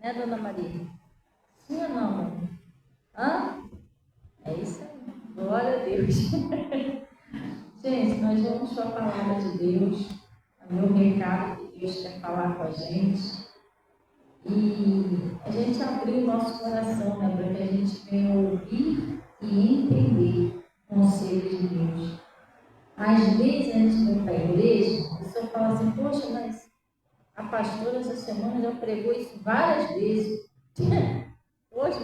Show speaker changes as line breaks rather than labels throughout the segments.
Né, Dona Maria? Sim ou não, mãe? Hã? É isso aí. Glória a Deus. Gente, nós vamos para a palavra de Deus. É o meu recado que Deus quer falar com a gente. E a gente abriu o nosso coração, né, para que a gente venha ouvir e entender o conselho de Deus. Às vezes, antes de ir para a igreja, a pessoa fala assim: poxa, mas a pastora essa semana já pregou isso várias vezes. Poxa,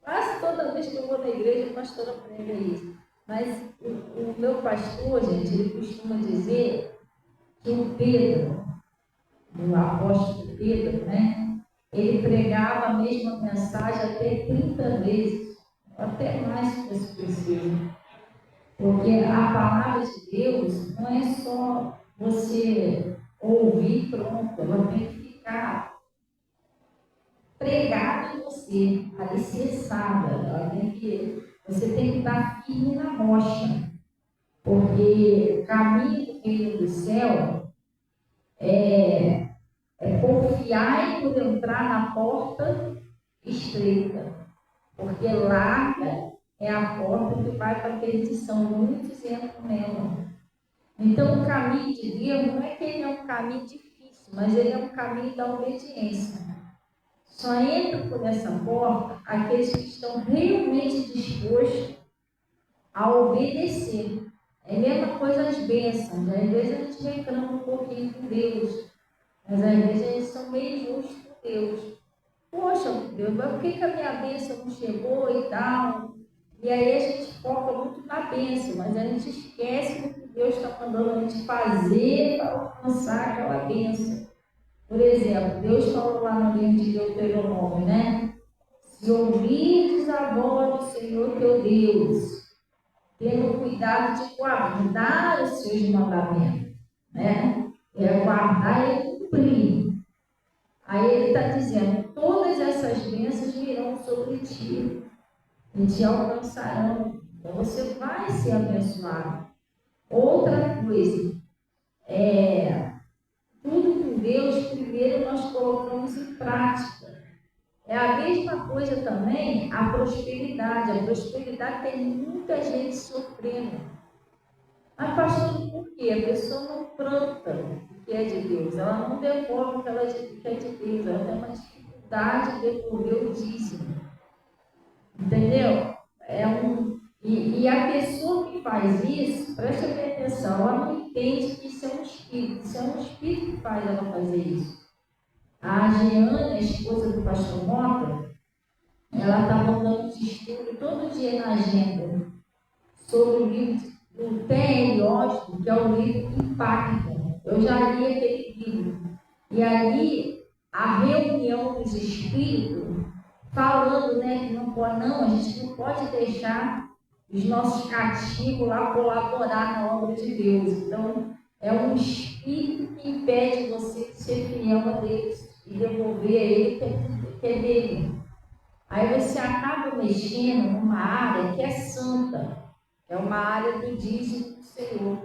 quase toda vez que eu vou na igreja, a pastora prega isso. Mas o meu pastor, gente, ele costuma dizer que o Pedro, o apóstolo Pedro, né? Ele pregava a mesma mensagem até 30 vezes, até mais se fosse preciso. Porque a palavra de Deus não é só você ouvir pronto, ela tem que ficar pregada em você, alicerçada. Você tem que estar firme na rocha. Porque o caminho do reino do céu é confiar por entrar na porta estreita. Porque larga é a porta que vai para a perdição. Muitos entram nela. Então, o caminho de Deus não é que ele é um caminho difícil, mas ele é um caminho da obediência. Só entram por essa porta aqueles que estão realmente dispostos a obedecer. É a mesma coisa as bênçãos. Às vezes a gente reclama um pouquinho com Deus, mas às vezes a gente são meio justos com Deus. Poxa, Deus, mas por que a minha bênção não chegou e tal? E aí a gente foca muito na bênção, mas a gente esquece do que Deus está mandando a gente fazer para alcançar aquela bênção. Por exemplo, Deus falou lá no livro de Deuteronômio, né? Se ouvirdes a voz do Senhor teu Deus, tendo cuidado de guardar os seus mandamentos, né? É guardar e cumprir. Aí ele está dizendo: todas essas bênçãos virão sobre ti e te alcançarão. Então você vai ser abençoado. Outra coisa, tudo com Deus, primeiro nós colocamos em prática. É a mesma coisa também a prosperidade. A prosperidade tem muita gente sofrendo. Mas, pastor, por quê? A pessoa não planta o que é de Deus. Ela não devolve o que é de Deus. Ela tem uma dificuldade de devolver o dízimo. Entendeu? E a pessoa que faz isso, preste atenção, ela não entende que isso é um espírito. Isso é um espírito que faz ela fazer isso. A Jeane, a esposa do pastor Mota, ela está mandando de estudo todo dia na agenda sobre o livro do T.R. Austin, que é o livro Impacto. Eu já li aquele livro. E ali, a reunião dos espíritos, falando, né, que não pode, a gente não pode deixar os nossos cativos lá colaborar na obra de Deus. Então, é um espírito que impede você de ser fiel a Deus e devolver a Ele que é dele. Aí você acaba mexendo numa área que é santa, é uma área do dízimo do Senhor.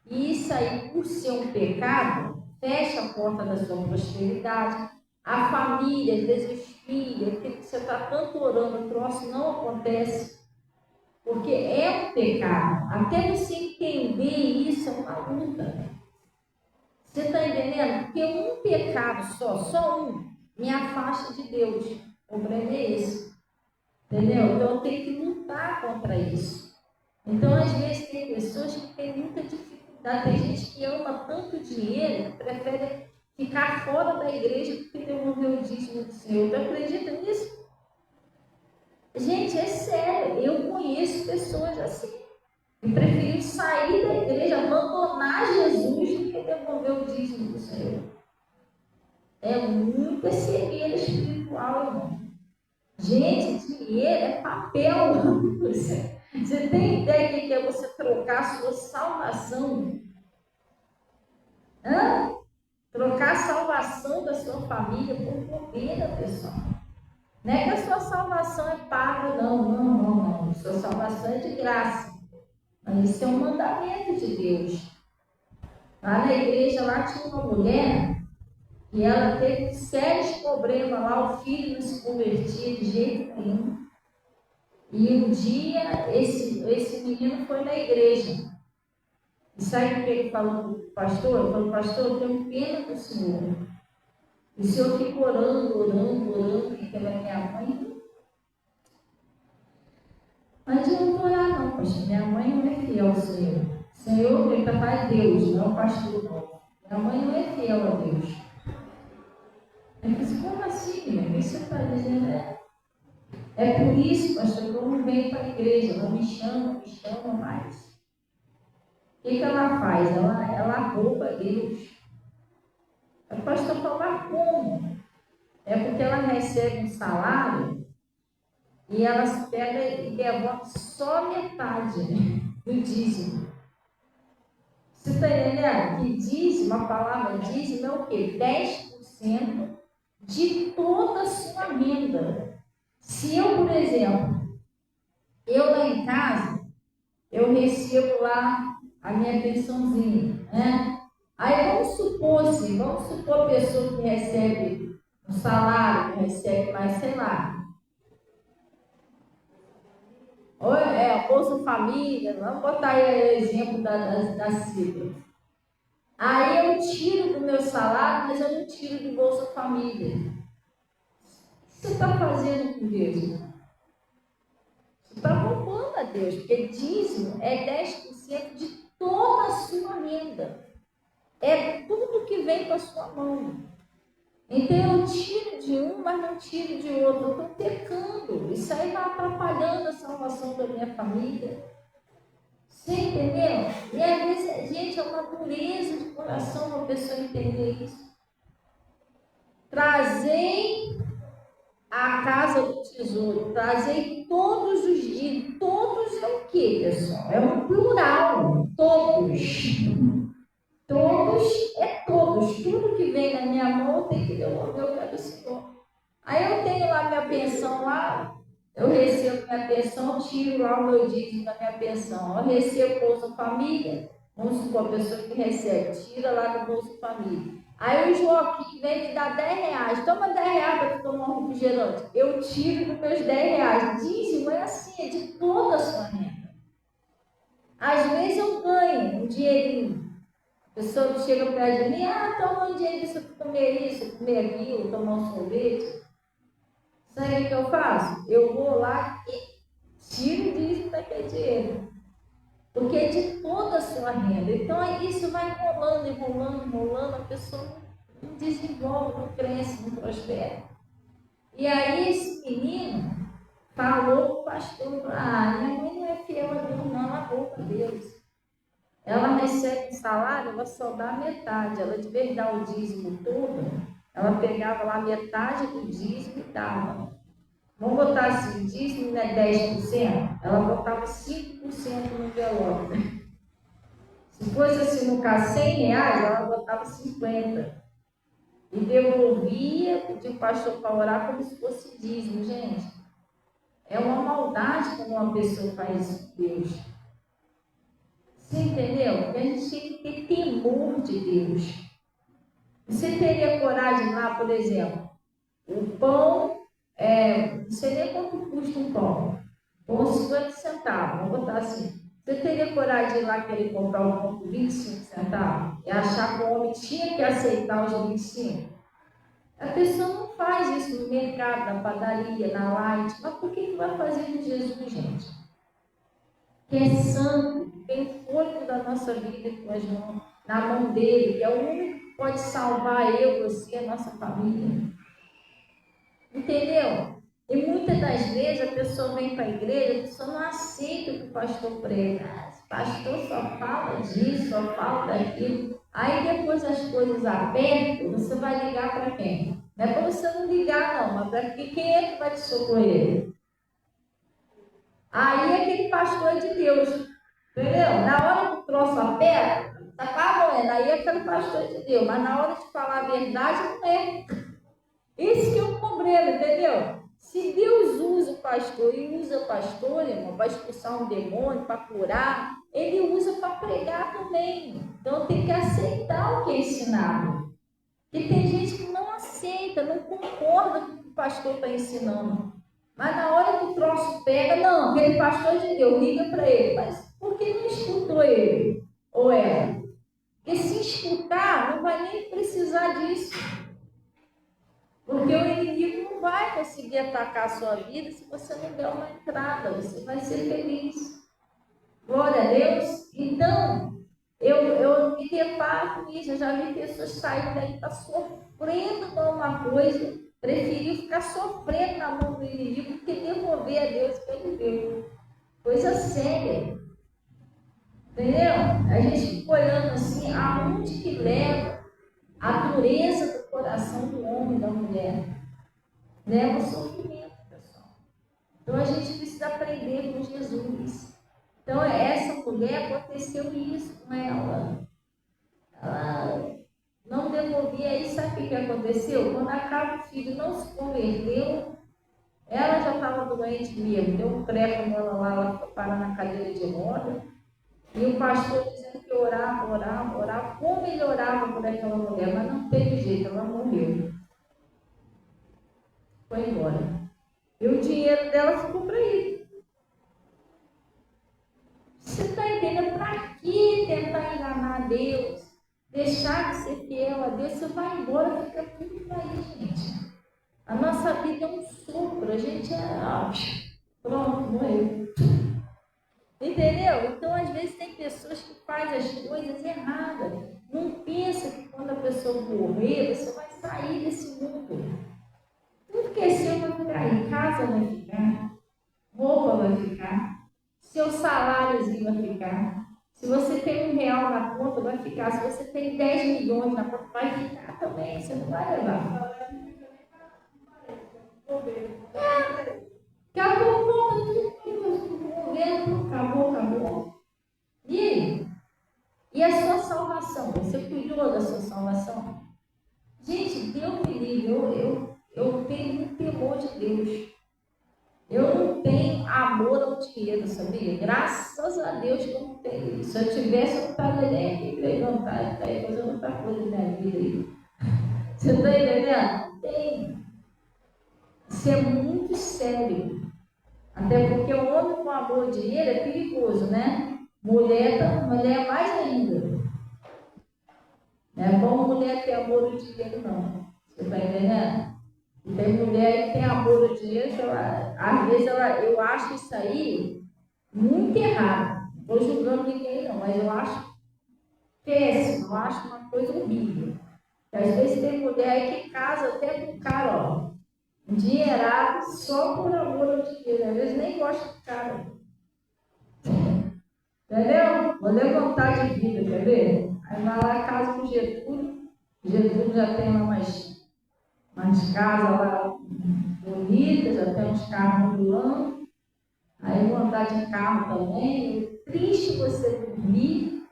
E isso aí, por ser um pecado, fecha a porta da sua prosperidade. A família, às vezes os filhos, aquilo que você está tanto orando, o troço não acontece. Porque é um pecado. Até você entender isso é uma luta. Você está entendendo? Porque um pecado só um, me afasta de Deus. O problema é esse. Entendeu? Então eu tenho que lutar contra isso. Então, às vezes, tem pessoas que têm muita dificuldade. Tem gente que ama tanto dinheiro que prefere ficar fora da igreja do que devolver o dízimo do Senhor. Tu acredita nisso? Gente, é sério. Eu conheço pessoas assim. Que preferiram sair da igreja, abandonar Jesus do que devolver o dízimo do Senhor. É muita cegueira espiritual, irmão. Gente, dinheiro é papel. Você tem ideia do que é você trocar a sua salvação? Trocar a salvação da sua família por bobeira, pessoal. Não é que a sua salvação é paga, não. A sua salvação é de graça. Mas isso é um mandamento de Deus. Lá na igreja, lá tinha uma mulher E ela teve sérios problemas lá, o filho não se convertia de jeito nenhum. E um dia esse menino foi na igreja. E sabe o que ele falou para o pastor? Ele falou: pastor, eu tenho pena do senhor. E o senhor fica orando pela minha mãe. Mas eu não vou orar não, pastor. Minha mãe não é fiel ao Senhor. O Senhor, ele é Deus, não é o pastor não. Minha mãe não é fiel a Deus. Eu disse: como assim, minha? O que você está dizendo? É por isso, pastor, que eu não venho para a igreja. Não me chama mais. O que ela faz? Ela rouba Deus. O pastor fala: como? É porque ela recebe um salário e ela pega e devolve só metade do dízimo. Você está entendendo? Que dízimo, a palavra dízimo é o quê? 10% de toda a sua renda. Se eu, por exemplo, eu lá em casa, eu recebo lá a minha pensãozinha, né? Aí vamos supor a pessoa que recebe um salário, que recebe mais, sei lá, a Bolsa Família, vamos botar aí o exemplo da sigla. Aí eu tiro do meu salário, mas eu não tiro do Bolsa Família. O que você está fazendo com Deus, irmão? Você está roubando a Deus, porque dízimo é 10% de toda a sua renda. É tudo que vem para a sua mão. Então eu tiro de um, mas não tiro de outro. Eu estou pecando. Isso aí vai atrapalhando a salvação da minha família. Você entendeu? E às vezes, gente, é uma dureza de coração uma pessoa entender isso. Trazei a casa do tesouro, trazei todos os dias. Todos é o quê, pessoal? É um plural. Todos. Todos é todos. Tudo que vem na minha mão eu tenho que devolver ao pé do Senhor. Aí eu tenho lá minha pensão lá, eu recebo minha pensão, tiro lá o meu dízimo da minha pensão. Eu recebo Bolsa Família, vamos supor a pessoa que recebe, tira lá do Bolsa Família. Aí o Joaquim vem me dar R$10, toma R$10 para tomar um refrigerante. Eu tiro dos meus R$10. Dízimo é assim, é de toda a sua renda. Às vezes eu ganho um dinheirinho. A pessoa chega perto de mim: toma um dinheiro para comer isso, comer aquilo, tomar um sorvete. Sabe o que eu faço? Eu vou lá e tiro disso daquele dinheiro. Porque é de toda a sua renda. Então isso vai enrolando, a pessoa não desenvolve, não cresce, não prospera. E aí esse menino falou para o pastor: minha mãe não é fiel a Deus, não, ela rouba a Deus. Ela recebe um salário, ela só dá metade. Ela, de vez de dar o dízimo todo, ela pegava lá metade do dízimo e dava. Vamos botar assim: o dízimo não é 10%, ela botava 5% no envelope. Se fosse assim, no caso, R$100, ela botava 50. E devolvia, pedia o pastor para orar como se fosse dízimo. Gente, é uma maldade quando uma pessoa faz isso com Deus. Você entendeu? Porque a gente tem que ter temor de Deus. Você teria coragem lá, por exemplo, o pão, não sei nem quanto custa um pão. Pão 50 centavos, vamos botar assim. Você teria coragem de ir lá querer comprar um pão por 25 centavos? E achar que o homem tinha que aceitar os 25? A pessoa não faz isso no mercado, na padaria, na Light. Mas por que vai fazer com Jesus, gente? Que é santo, tem o fôlego da nossa vida na mão dele, que é o único que pode salvar eu, você, a nossa família. Entendeu? E muitas das vezes a pessoa vem para a igreja, a pessoa não aceita o que o pastor prega. O pastor só fala disso, só fala daquilo. Aí depois as coisas apertam, você vai ligar para quem? Não é para você não ligar, não, mas para quem é que vai te socorrer? Aí aquele pastor é de Deus, entendeu? Na hora que o troço aperta, tá doendo, aí aquele pastor é de Deus, mas na hora de falar a verdade, não é. Esse que é o problema, entendeu? Se Deus usa o pastor e usa o pastor, irmão, para expulsar um demônio, para curar, ele usa para pregar também. Então tem que aceitar o que é ensinado. E tem gente que não aceita, não concorda com o que o pastor está ensinando. Mas na hora que o troço pega, não, aquele pastor de Deus, liga para ele. Mas por que não escutou ele? Ou ela? Porque se escutar, não vai nem precisar disso. Porque o inimigo não vai conseguir atacar a sua vida se você não der uma entrada. Você vai ser feliz. Glória a Deus. Então, eu me deparo com isso. Eu já vi pessoas saindo daí, está sofrendo com uma coisa, preferiu ficar sofrendo na mão do inimigo do que devolver a Deus que ele deu. Coisa séria. Entendeu? A gente fica olhando assim, aonde que leva a dureza do coração do homem e da mulher. Leva o sofrimento, pessoal. Então a gente precisa aprender com Jesus. Então essa mulher aconteceu isso com ela. Ela não devolvia. E sabe o que aconteceu? Quando acaba o filho não se converteu, ela já estava doente mesmo. Deu um treco nela lá, ela foi parar na cadeira de roda. E o pastor dizendo que orava, como ele orava por aquela mulher, mas não teve jeito, ela morreu. Foi embora. E o dinheiro dela ficou para ele. Você está entendendo? Para que tentar enganar Deus? Deixar de ser fiel a Deus? Você vai embora, fica tudo aí, gente. A nossa vida é um sopro, a gente pronto, morreu. Entendeu? Então, às vezes, tem pessoas que fazem as coisas erradas. Não pensa que quando a pessoa morrer, você vai sair desse mundo. Tudo que é seu vai ficar aí. Casa vai ficar, roupa vai ficar, seu saláriozinho vai ficar. Se você tem R$ 1 na conta, vai ficar. Se você tem 10 milhões na conta, vai ficar também. Você não vai levar. Acabou, acabou. E aí? E a sua salvação? Você cuidou da sua salvação? Gente, Deus me livre. Eu tenho muito temor de Deus. Eu não tenho amor ao dinheiro, sabia? Graças a Deus que eu não tenho isso. Se eu tivesse, eu não estaria nem aqui levantar, estaria fazendo outra coisa na minha vida aí. Você está entendendo? Não tem. Isso é muito sério. Até porque o homem com amor ao dinheiro é perigoso, né? Mulher mais ainda. Não é bom mulher ter amor ao dinheiro, não. Você está entendendo? E tem mulher que tem amor ao dinheiro, que às vezes eu acho isso aí muito errado. Não estou julgando ninguém, não, mas eu acho péssimo, eu acho uma coisa horrível. Às vezes tem mulher que casa até com um cara, ó, endinheirado só por amor ao dinheiro. Às vezes nem gosta do cara. Entendeu? Vou levantar de vida, quer ver? Aí vai lá casa com Getúlio. Getúlio já tem lá umas casas lá bonitas, já tem uns carros ambulando. Aí vou andar de carro também. É triste você dormir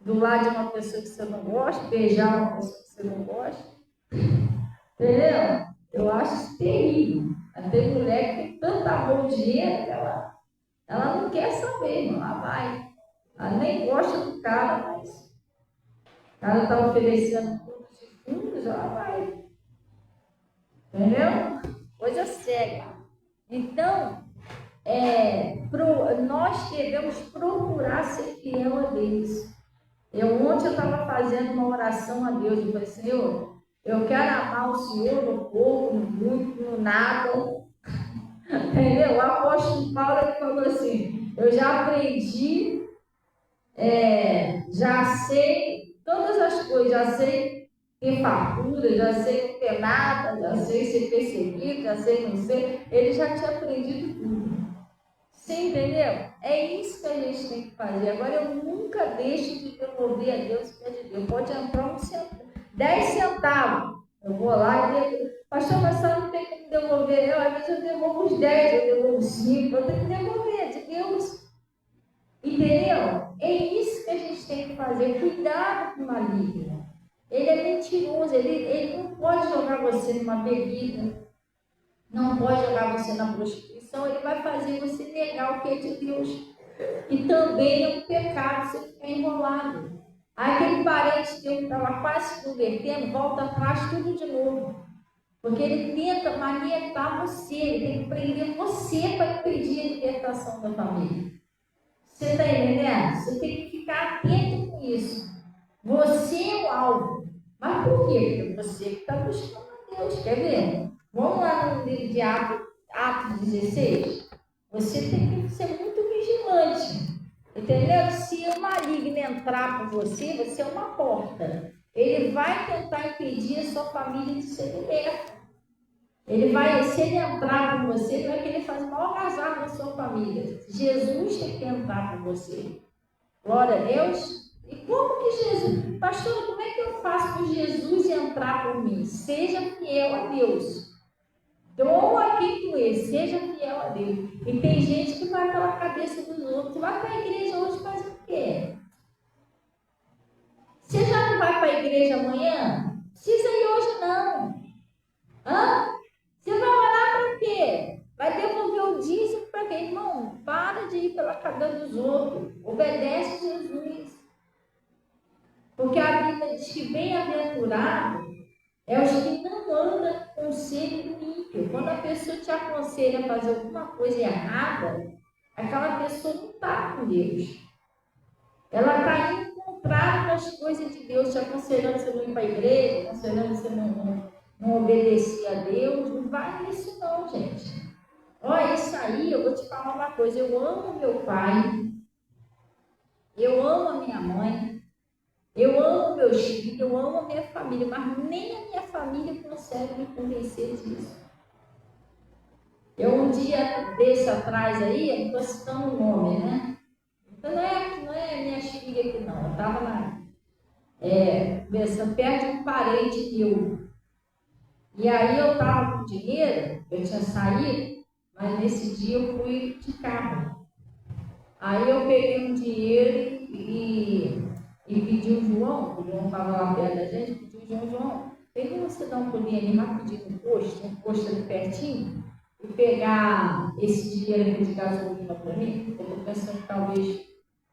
do lado de uma pessoa que você não gosta, beijar uma pessoa que você não gosta. Entendeu? Eu acho isso terrível. Tem mulher que tem tanto amor ao dinheiro que ela não quer saber, não. Ela vai. Ela nem gosta do cara, mas o cara está oferecendo tudo de fundos, ela vai. Entendeu? Coisa séria. Então, nós devemos procurar ser fiel a Deus. Ontem eu estava fazendo uma oração a Deus. Eu falei, Senhor, eu quero amar o Senhor no pouco, no muito, no nada. Entendeu? O apóstolo Paulo ele falou assim, eu já aprendi, já sei todas as coisas, já sei ter fartura, já sei não ter nada, já sei ser perseguido, já sei não ser. Ele já tinha aprendido tudo. Você entendeu? É isso que a gente tem que fazer. Agora eu nunca deixo de devolver a Deus o que é de Deus. Pode entrar 10 centavos. Eu vou lá e devolvo. Pastor, mas só não tem como devolver. Às vezes eu devolvo os 10, eu devolvo os 5. Eu tenho que devolver de Deus. Entendeu? É isso que a gente tem que fazer. Cuidado com o maligno. Ele é mentiroso. Ele não pode jogar você numa bebida. Não pode jogar você na prostituição. Ele vai fazer você negar o que é de Deus. E também é um pecado você ficar enrolado. Aí aquele parente teu que estava quase se convertendo, volta atrás tudo de novo. Porque ele tenta manietar você, ele tem que prender você para impedir a libertação da família. Você está entendendo? Você tem que ficar atento com isso. Você é o alvo. Mas por quê? Porque você que está buscando a Deus. Quer ver? Vamos lá no livro de Atos 16. Você tem que ser muito vigilante. Entendeu? Se o maligno entrar por você, você é uma porta. Ele vai tentar impedir a sua família de ser liberta. Ele vai, se ele entrar por você, ele vai querer fazer o maior azar na sua família. Jesus tem que entrar por você. Glória a Deus. E como que Jesus, pastor, como é que eu faço para Jesus entrar por mim? Seja fiel a Deus. Doa quem tu és, seja fiel a Deus. E tem gente que vai pela cabeça dos outros. Vai para a igreja hoje fazer o quê? Você já não vai para a igreja amanhã? Precisa ir hoje não. Hã? Você vai orar para quê? Vai devolver o dízimo para quê? Irmão, para de ir pela cabeça dos outros. Obedece Jesus. Porque a Bíblia diz que bem-aventurado é os que não andam com conselho do ímpio. Quando a pessoa te aconselha a fazer alguma coisa errada, aquela pessoa não está com Deus. Ela está indo contrário das coisas de Deus, te aconselhando você não ir para a igreja, aconselhando você não obedecer a Deus. Não vai nisso não, gente. Olha, isso aí, eu vou te falar uma coisa. Eu amo meu pai, eu amo a minha mãe, eu amo meus filhos, eu amo a minha família, mas nem a minha família consegue me convencer disso. Eu um dia desse atrás aí, eu não estou citando o nome, né? Então não é minhas filhas aqui não, eu estava perto de um parente meu. E aí eu estava com dinheiro, eu tinha saído, mas nesse dia eu fui de carro. Aí eu peguei um dinheiro e pedi o João estava lá perto da gente, pedi o João, pega você dar um pulinho ali rapidinho no posto ali pertinho, e pegar esse dinheiro aqui de gasolina para mim. Eu estou pensando que talvez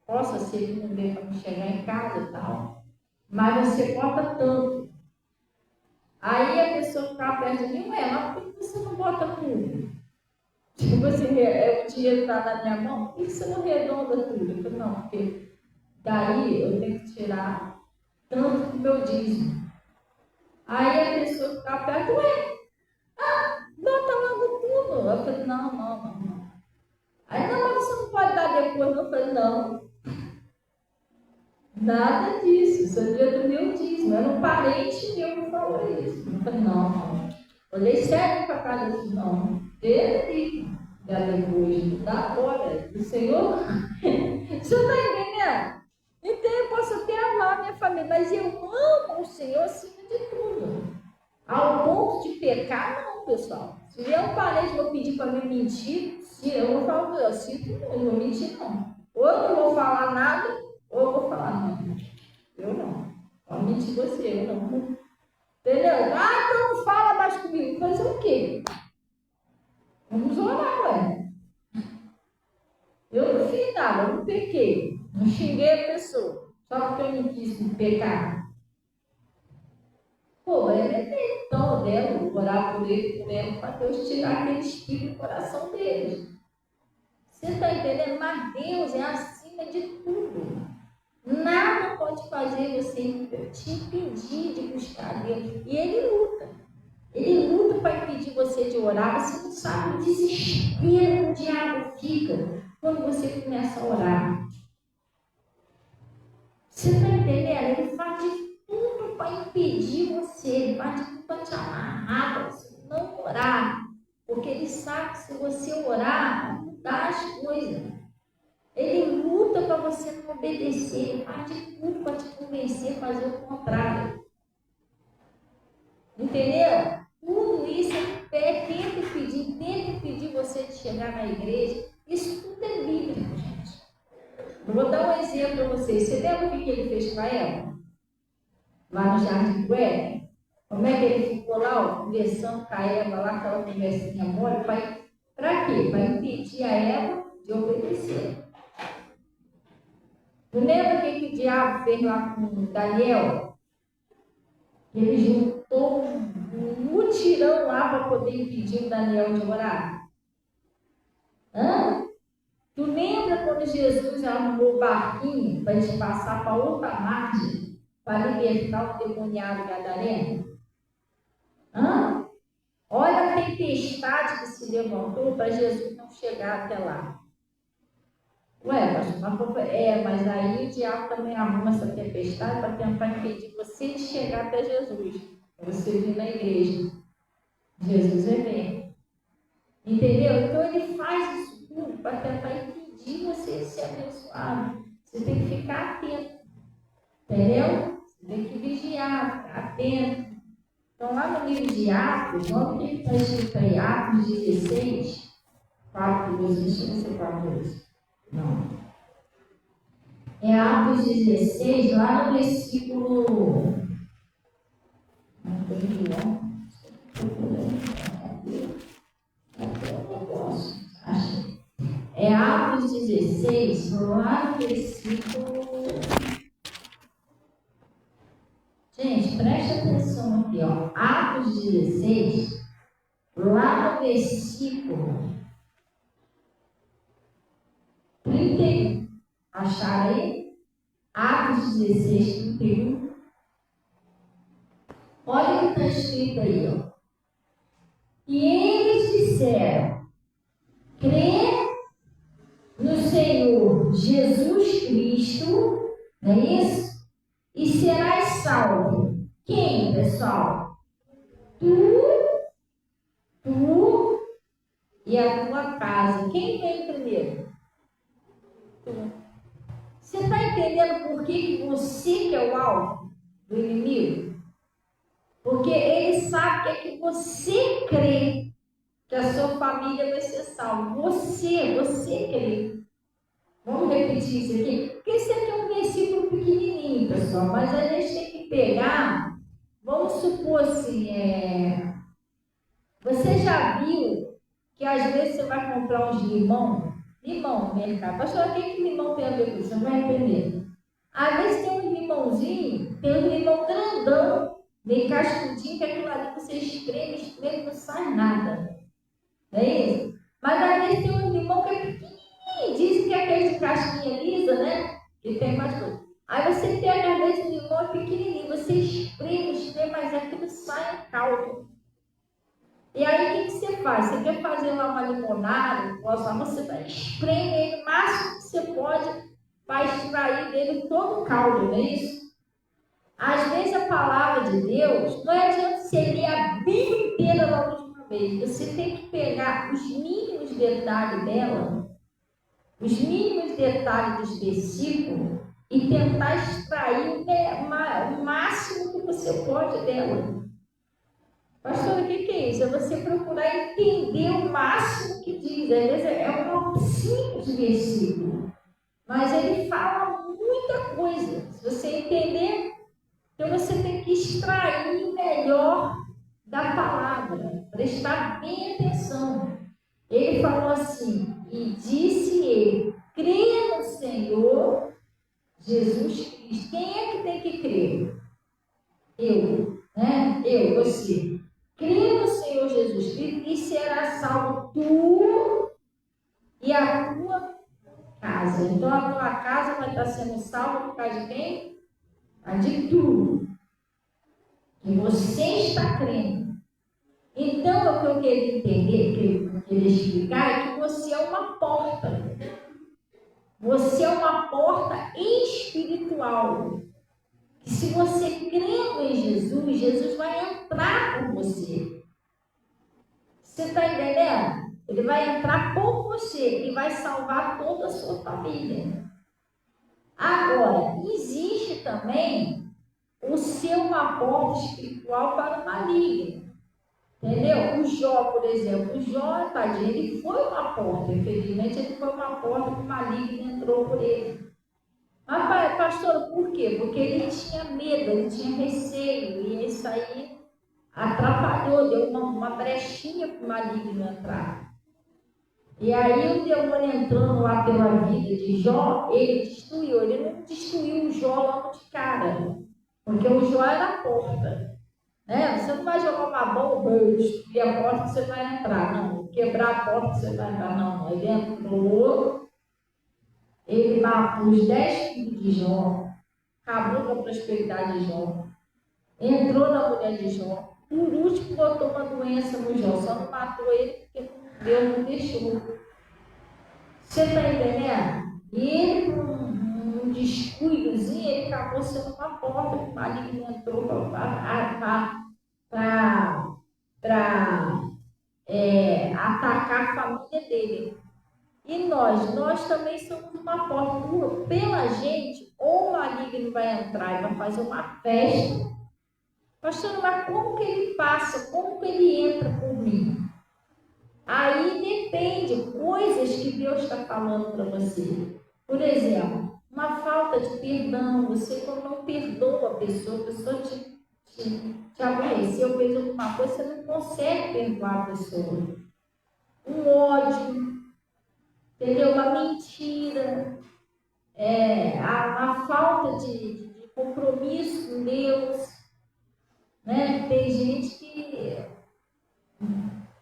possa ser que não dê para me chegar em casa e tal, mas você bota tanto. Aí a pessoa que estava perto de mim, mas por que você não bota tudo? Tipo assim, o dinheiro está na minha mão, por que você não redonda tudo? Eu falei, não, porque daí eu tenho que tirar tanto do meu dízimo. Aí a pessoa que estava perto, bota logo tudo. Eu falei, não. Aí, não, mas você não pode dar depois. Eu falei, não, nada disso, isso é dia do meu dízimo. Era um parente meu que falou isso. Eu falei, não. Olhei sério para a cara dele, não. Ele já depois da glória do Senhor. Você está entendendo? Então eu posso até amar minha família, mas eu amo o Senhor acima de tudo. Ao ponto de pecar, não, pessoal. Se vier um parente vou pedir para me mentir, se eu vou falar, eu sinto, eu não vou mentir, não. Ou eu não vou falar nada, ou eu vou falar, não. Eu não. Pode mentir você, eu não. Entendeu? Então não fala mais comigo. Fazer o quê? Vamos orar, ué. Eu não fiz nada, eu não pequei. Não xinguei a pessoa. Só porque eu não quis pecar. Pô, vai meter então dela, orar por ele, para Deus tirar aquele espírito do coração deles. Você está entendendo? Mas Deus é acima de tudo. Nada pode fazer você te impedir de buscar Deus. E Ele luta. Ele luta para impedir você de orar. Você não sabe o desespero que o diabo fica quando você começa a orar. Você está entendendo? Ele faz de tudo para impedir você. Ele faz de tudo para te amarrar, para você não orar. Porque ele sabe que se você orar, vai mudar as coisas. Ele luta para você não obedecer. Ele faz de tudo para te convencer a fazer o contrário. Entendeu? Tudo isso é tenta impedir você de chegar na igreja. Isso tudo é bíblico, gente. Eu vou dar um exemplo para vocês. Você lembra o que ele fez com a Eva? Lá no Jardim do Éden? Como é que ele ficou lá, conversando com a Eva, lá, aquela conversinha mole? Para quê? Para impedir a Eva de obedecer. Não lembra o que o diabo fez lá com Daniel? Ele juntou um mutirão lá para poder impedir o Daniel de orar. Hã? Tu lembra quando Jesus arrumou o barquinho para eles passar para outra margem para libertar o demoniado gadareno? Hã? Olha a tempestade que se levantou para Jesus não chegar até lá. Ué, mas aí o diabo também arruma essa tempestade para tentar impedir você de chegar até Jesus. Para você vir na igreja. Jesus é bem. Entendeu? Então ele faz isso tudo para tentar impedir você de ser abençoado. Você tem que ficar atento. Entendeu? Você tem que vigiar, ficar atento. Então lá no livro de Atos, olha o que está escrito aí, Atos 16, 4, 2, deixa eu ver 4, 2. Não. É Atos 16, lá no versículo. Não tem João. É Atos 16, lá no versículo. Gente, preste atenção aqui, ó. Atos 16, lá no versículo 31. Acharam aí? Atos 16, 31. Olha o que está escrito aí, ó. E eles disseram: crê no Senhor Jesus Cristo, não é isso? E serás salvo. Quem, pessoal? Tu e a tua casa. Quem vem primeiro? Tu. Você está entendendo por que você que é o alvo do inimigo? Porque ele sabe que é que você crê que a sua família vai ser salva. Você crê. Vamos repetir isso aqui? Porque esse aqui é um versículo pequenininho, pessoal, mas a gente tem que pegar, vamos supor assim, você já viu que às vezes você vai comprar uns limão no mercado. Pastor, o que limão tem a ver com isso? Você não vai entender. Às vezes tem um limãozinho, tem um limão grandão, bem cascudinho, que aquilo ali você espreme, não sai nada. Não é isso? Mas às vezes tem um limão que é pequenininho, dizem que é aquele de casquinha lisa, né? Que tem mais coisa. Aí você pega, às vezes, um limão pequenininho, você espreme, mas aquilo sai em caldo. E aí o que você faz? Você quer fazer lá uma limonada, você vai espremer ele o máximo que você pode para extrair dele todo o caldo, não é isso? Às vezes a palavra de Deus, não adianta você ler a Bíblia inteira logo de uma vez. Você tem que pegar os mínimos detalhes dela, os mínimos detalhes dos versículos e tentar extrair o máximo que você pode dela. Pastor, o que é isso? É você procurar entender o máximo que diz. Às vezes é um simples versículo, mas ele fala muita coisa. Se você entender, então você tem que extrair melhor da palavra, prestar bem atenção. Ele falou assim, e disse ele: creia no Senhor Jesus Cristo. Quem é que tem que crer? Eu, né? Eu, você. Crê no Senhor Jesus Cristo e será salvo tu e a tua casa. Então a tua casa vai estar sendo salva por causa de quem? A de tu. Que você está crendo. Então o que eu queria entender, que eu queria explicar, é que você é uma porta. Você é uma porta espiritual. Que se você crê em Jesus, Jesus vai entrar por você. Você está entendendo? Ele vai entrar por você e vai salvar toda a sua família. Agora, existe também o ser uma porta espiritual para o maligno. Entendeu? O Jó, por exemplo, o Jó, tadinho, ele foi uma porta, infelizmente ele foi uma porta que o maligno entrou por ele. Mas, pastor, por quê? Porque ele tinha medo, ele tinha receio, e isso aí atrapalhou, deu uma brechinha para o maligno entrar. E aí o demônio entrando lá pela vida de Jó, ele destruiu. Ele não destruiu o Jó logo de cara, porque o Jó era a porta. Né? Você não vai jogar uma bomba e destruir a porta que você vai entrar, não. Quebrar a porta que você vai entrar, não. Ele entrou, ele matou os 10 filhos de Jó, acabou com a prosperidade de Jó, entrou na mulher de Jó, por último botou uma doença no Jó, só não matou ele porque Deus não deixou. Você está entendendo? E ele, com um descuidozinho, ele acabou sendo uma porta que o maligno entrou para atacar a família dele. E nós também somos uma porta. Pela gente, ou o maligno vai entrar e vai fazer uma festa. Pastor, mas como que ele passa? Como que ele entra por mim? Aí depende, coisas que Deus está falando para você. Por exemplo, uma falta de perdão, você não perdoa a pessoa te aborreceu, fez alguma coisa, você não consegue perdoar a pessoa. Um ódio, entendeu? Uma mentira, a falta de compromisso com Deus. Né? Tem gente que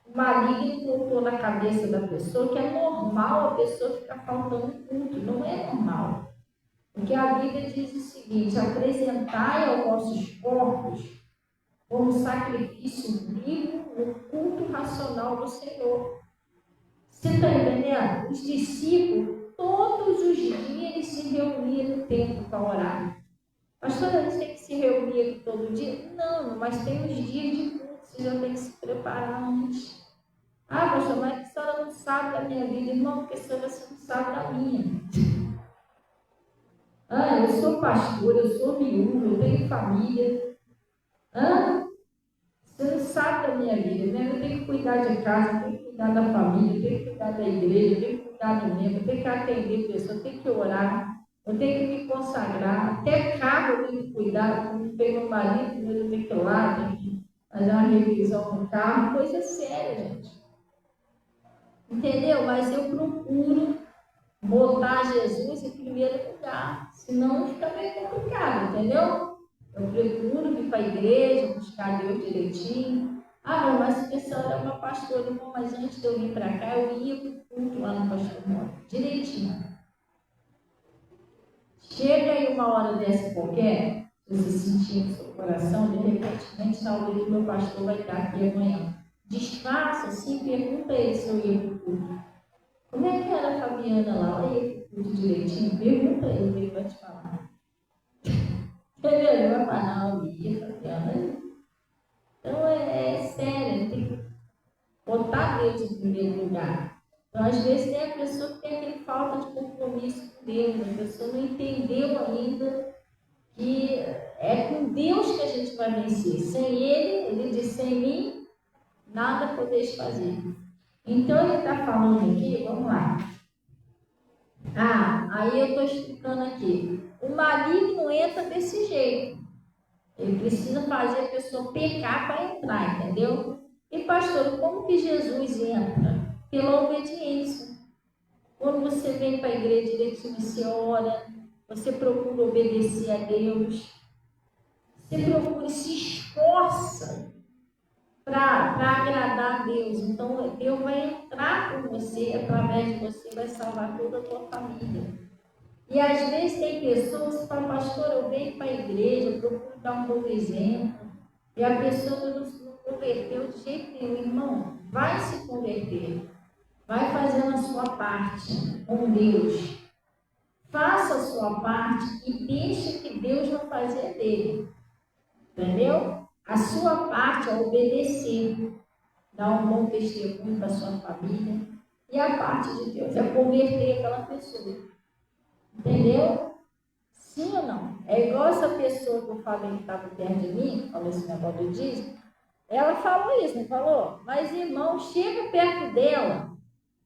o maligno colocou na cabeça da pessoa que é normal a pessoa ficar faltando culto. Não é normal. Porque a Bíblia diz o seguinte: apresentai aos vossos corpos como sacrifício vivo no culto racional do Senhor. Você está entendendo? Os discípulos, todos os dias, eles se reuniam no templo para orar. Pastor, a gente tem que se reunir aqui todo dia? Não, mas tem os dias de culto, você já tem que se preparar antes. Ah, pastor, mas a senhora não sabe da minha vida. Irmão, porque a senhora não sabe da minha. Ah, eu sou pastor, eu sou viúva, eu tenho família. Ah, você não sabe da minha vida, né? Eu tenho que cuidar de casa, eu tenho que cuidar da família, eu tenho que cuidar da igreja, eu tenho que cuidar do membro, eu tenho que atender pessoas, eu tenho que orar, eu tenho que me consagrar. Até carro eu tenho que cuidar, quando pego o marido, eu tenho que ir lá, tenho que fazer uma revisão no carro, coisa séria, gente. Entendeu? Mas eu procuro botar Jesus em primeiro lugar, senão fica bem complicado, entendeu? Eu procuro vir para a igreja, buscar Deus direitinho. Ah, mas se a pessoa é uma pastora, irmão, mas antes de eu vir para cá, eu ia para o culto lá no pastor Moro, direitinho. Chega aí uma hora dessa qualquer, você sentir no seu coração, de repente, talvez o meu pastor vai estar aqui amanhã. Disfarça assim, pergunta a ele se eu ia para o culto. Como é que era a Fabiana lá? Ela ia para o culto direitinho? Pergunta a ele, ele vai te falar. Ele vai falar, não, ia, Fabiana. Então é sério, tem que botar Deus em primeiro lugar. Então, às vezes, tem a pessoa que tem aquele falta de compromisso com Deus, a pessoa não entendeu ainda que é com Deus que a gente vai vencer. Sem ele diz, sem mim, nada podeis fazer. Então, ele está falando aqui, vamos lá. Aí eu estou explicando aqui. O maligno entra desse jeito. Ele precisa fazer a pessoa pecar para entrar, entendeu? E pastor, como que Jesus entra? Pela obediência. Quando você vem para a igreja direitinho, você ora, você procura obedecer a Deus, você procura e se esforça para agradar a Deus. Então, Deus vai entrar por você, através de você, vai salvar toda a tua família. E às vezes tem pessoas que falam, pastor, eu venho para a igreja, eu procuro dar um bom exemplo, e a pessoa não se converteu de jeito nenhum. Irmão, vai se converter, vai fazendo a sua parte com Deus. Faça a sua parte e deixe que Deus vai fazer dele. Entendeu? A sua parte é obedecer, dar um bom testemunho para a sua família, e a parte de Deus é converter aquela pessoa. Entendeu? Sim ou não? É igual essa pessoa que eu falei que estava perto de mim, que falou esse negócio do dízimo, ela falou isso, não falou? Mas, irmão, chega perto dela,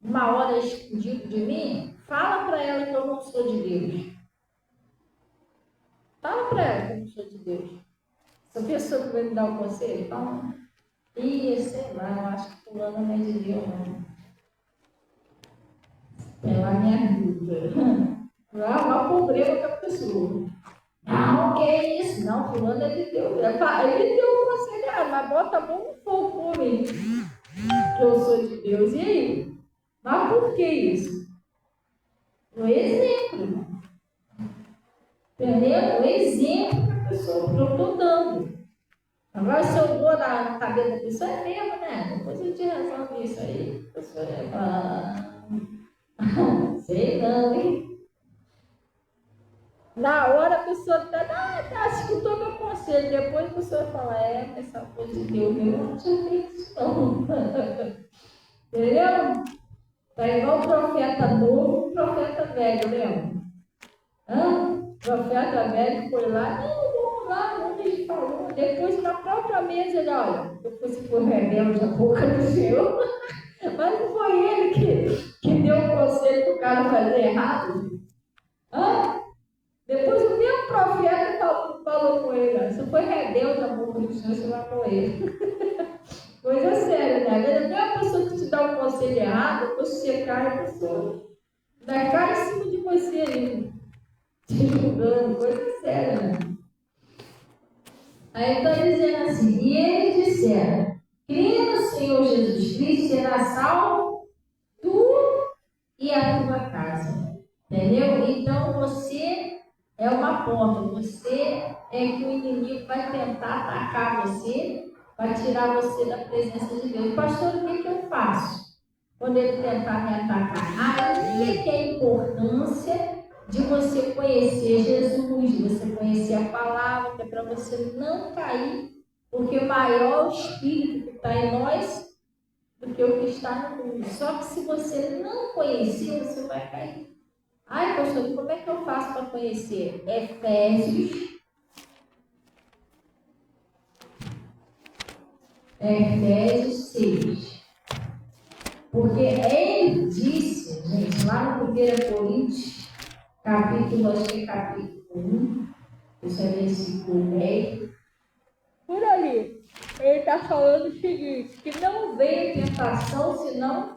uma hora escondido de mim, fala para ela que eu não sou de Deus. Fala para ela que eu não sou de Deus. Essa pessoa que vai me dar um conselho, fala, sei lá, eu acho que fulano não é de Deus, não. Ela me ajuda. Não é um problema com a pessoa. Não, que é isso? Não, fulano é de Deus. Ele deu um conselho, mas bota a mão no fogo por mim, que eu sou de Deus. E aí? Mas por que isso? O exemplo. Entendeu? O exemplo que a pessoa que eu estou dando. Agora, se eu vou na cabeça da pessoa, é mesmo, né? Depois a gente resolve isso aí. A pessoa sei não, hein? Na hora a pessoa tá, escutou meu conselho. Depois a pessoa fala, essa coisa de Deus, eu não tinha feito isso não. Entendeu? Tá igual o profeta novo e o profeta velho, lembra? O profeta velho foi lá, vamos lá, como ele falou. Depois, na própria mesa, ele, olha, eu fosse por rebelde a boca do Senhor, mas não foi ele que deu o conselho para o cara fazer errado. Depois o mesmo profeta falou com ele, você foi rebelde a boca do Senhor, você vai morrer. Coisa séria, né? Não é a pessoa que te dá um conselho errado, depois você cai, a pessoa ainda cai em cima de você ali, te julgando, coisa séria, né? Aí está dizendo assim, e eles disseram, crê no Senhor Jesus Cristo, será salvo tu e a tua casa. Entendeu? Então você é uma porta, você é que o inimigo vai tentar atacar você, vai tirar você da presença de Deus. Pastor, o que eu faço quando ele tentar me atacar? Aí é que é a importância de você conhecer Jesus, de você conhecer a palavra, que é para você não cair, porque maior é o Espírito que está em nós do que o que está no mundo. Só que se você não conhecer, você vai cair. Ai, pastor, como é que eu faço para conhecer? Efésios 6. Porque ele disse, gente, lá no 1 Coríntios, capítulo 1, isso é versículo 10. Por ali, ele está falando o seguinte, que não veio tentação senão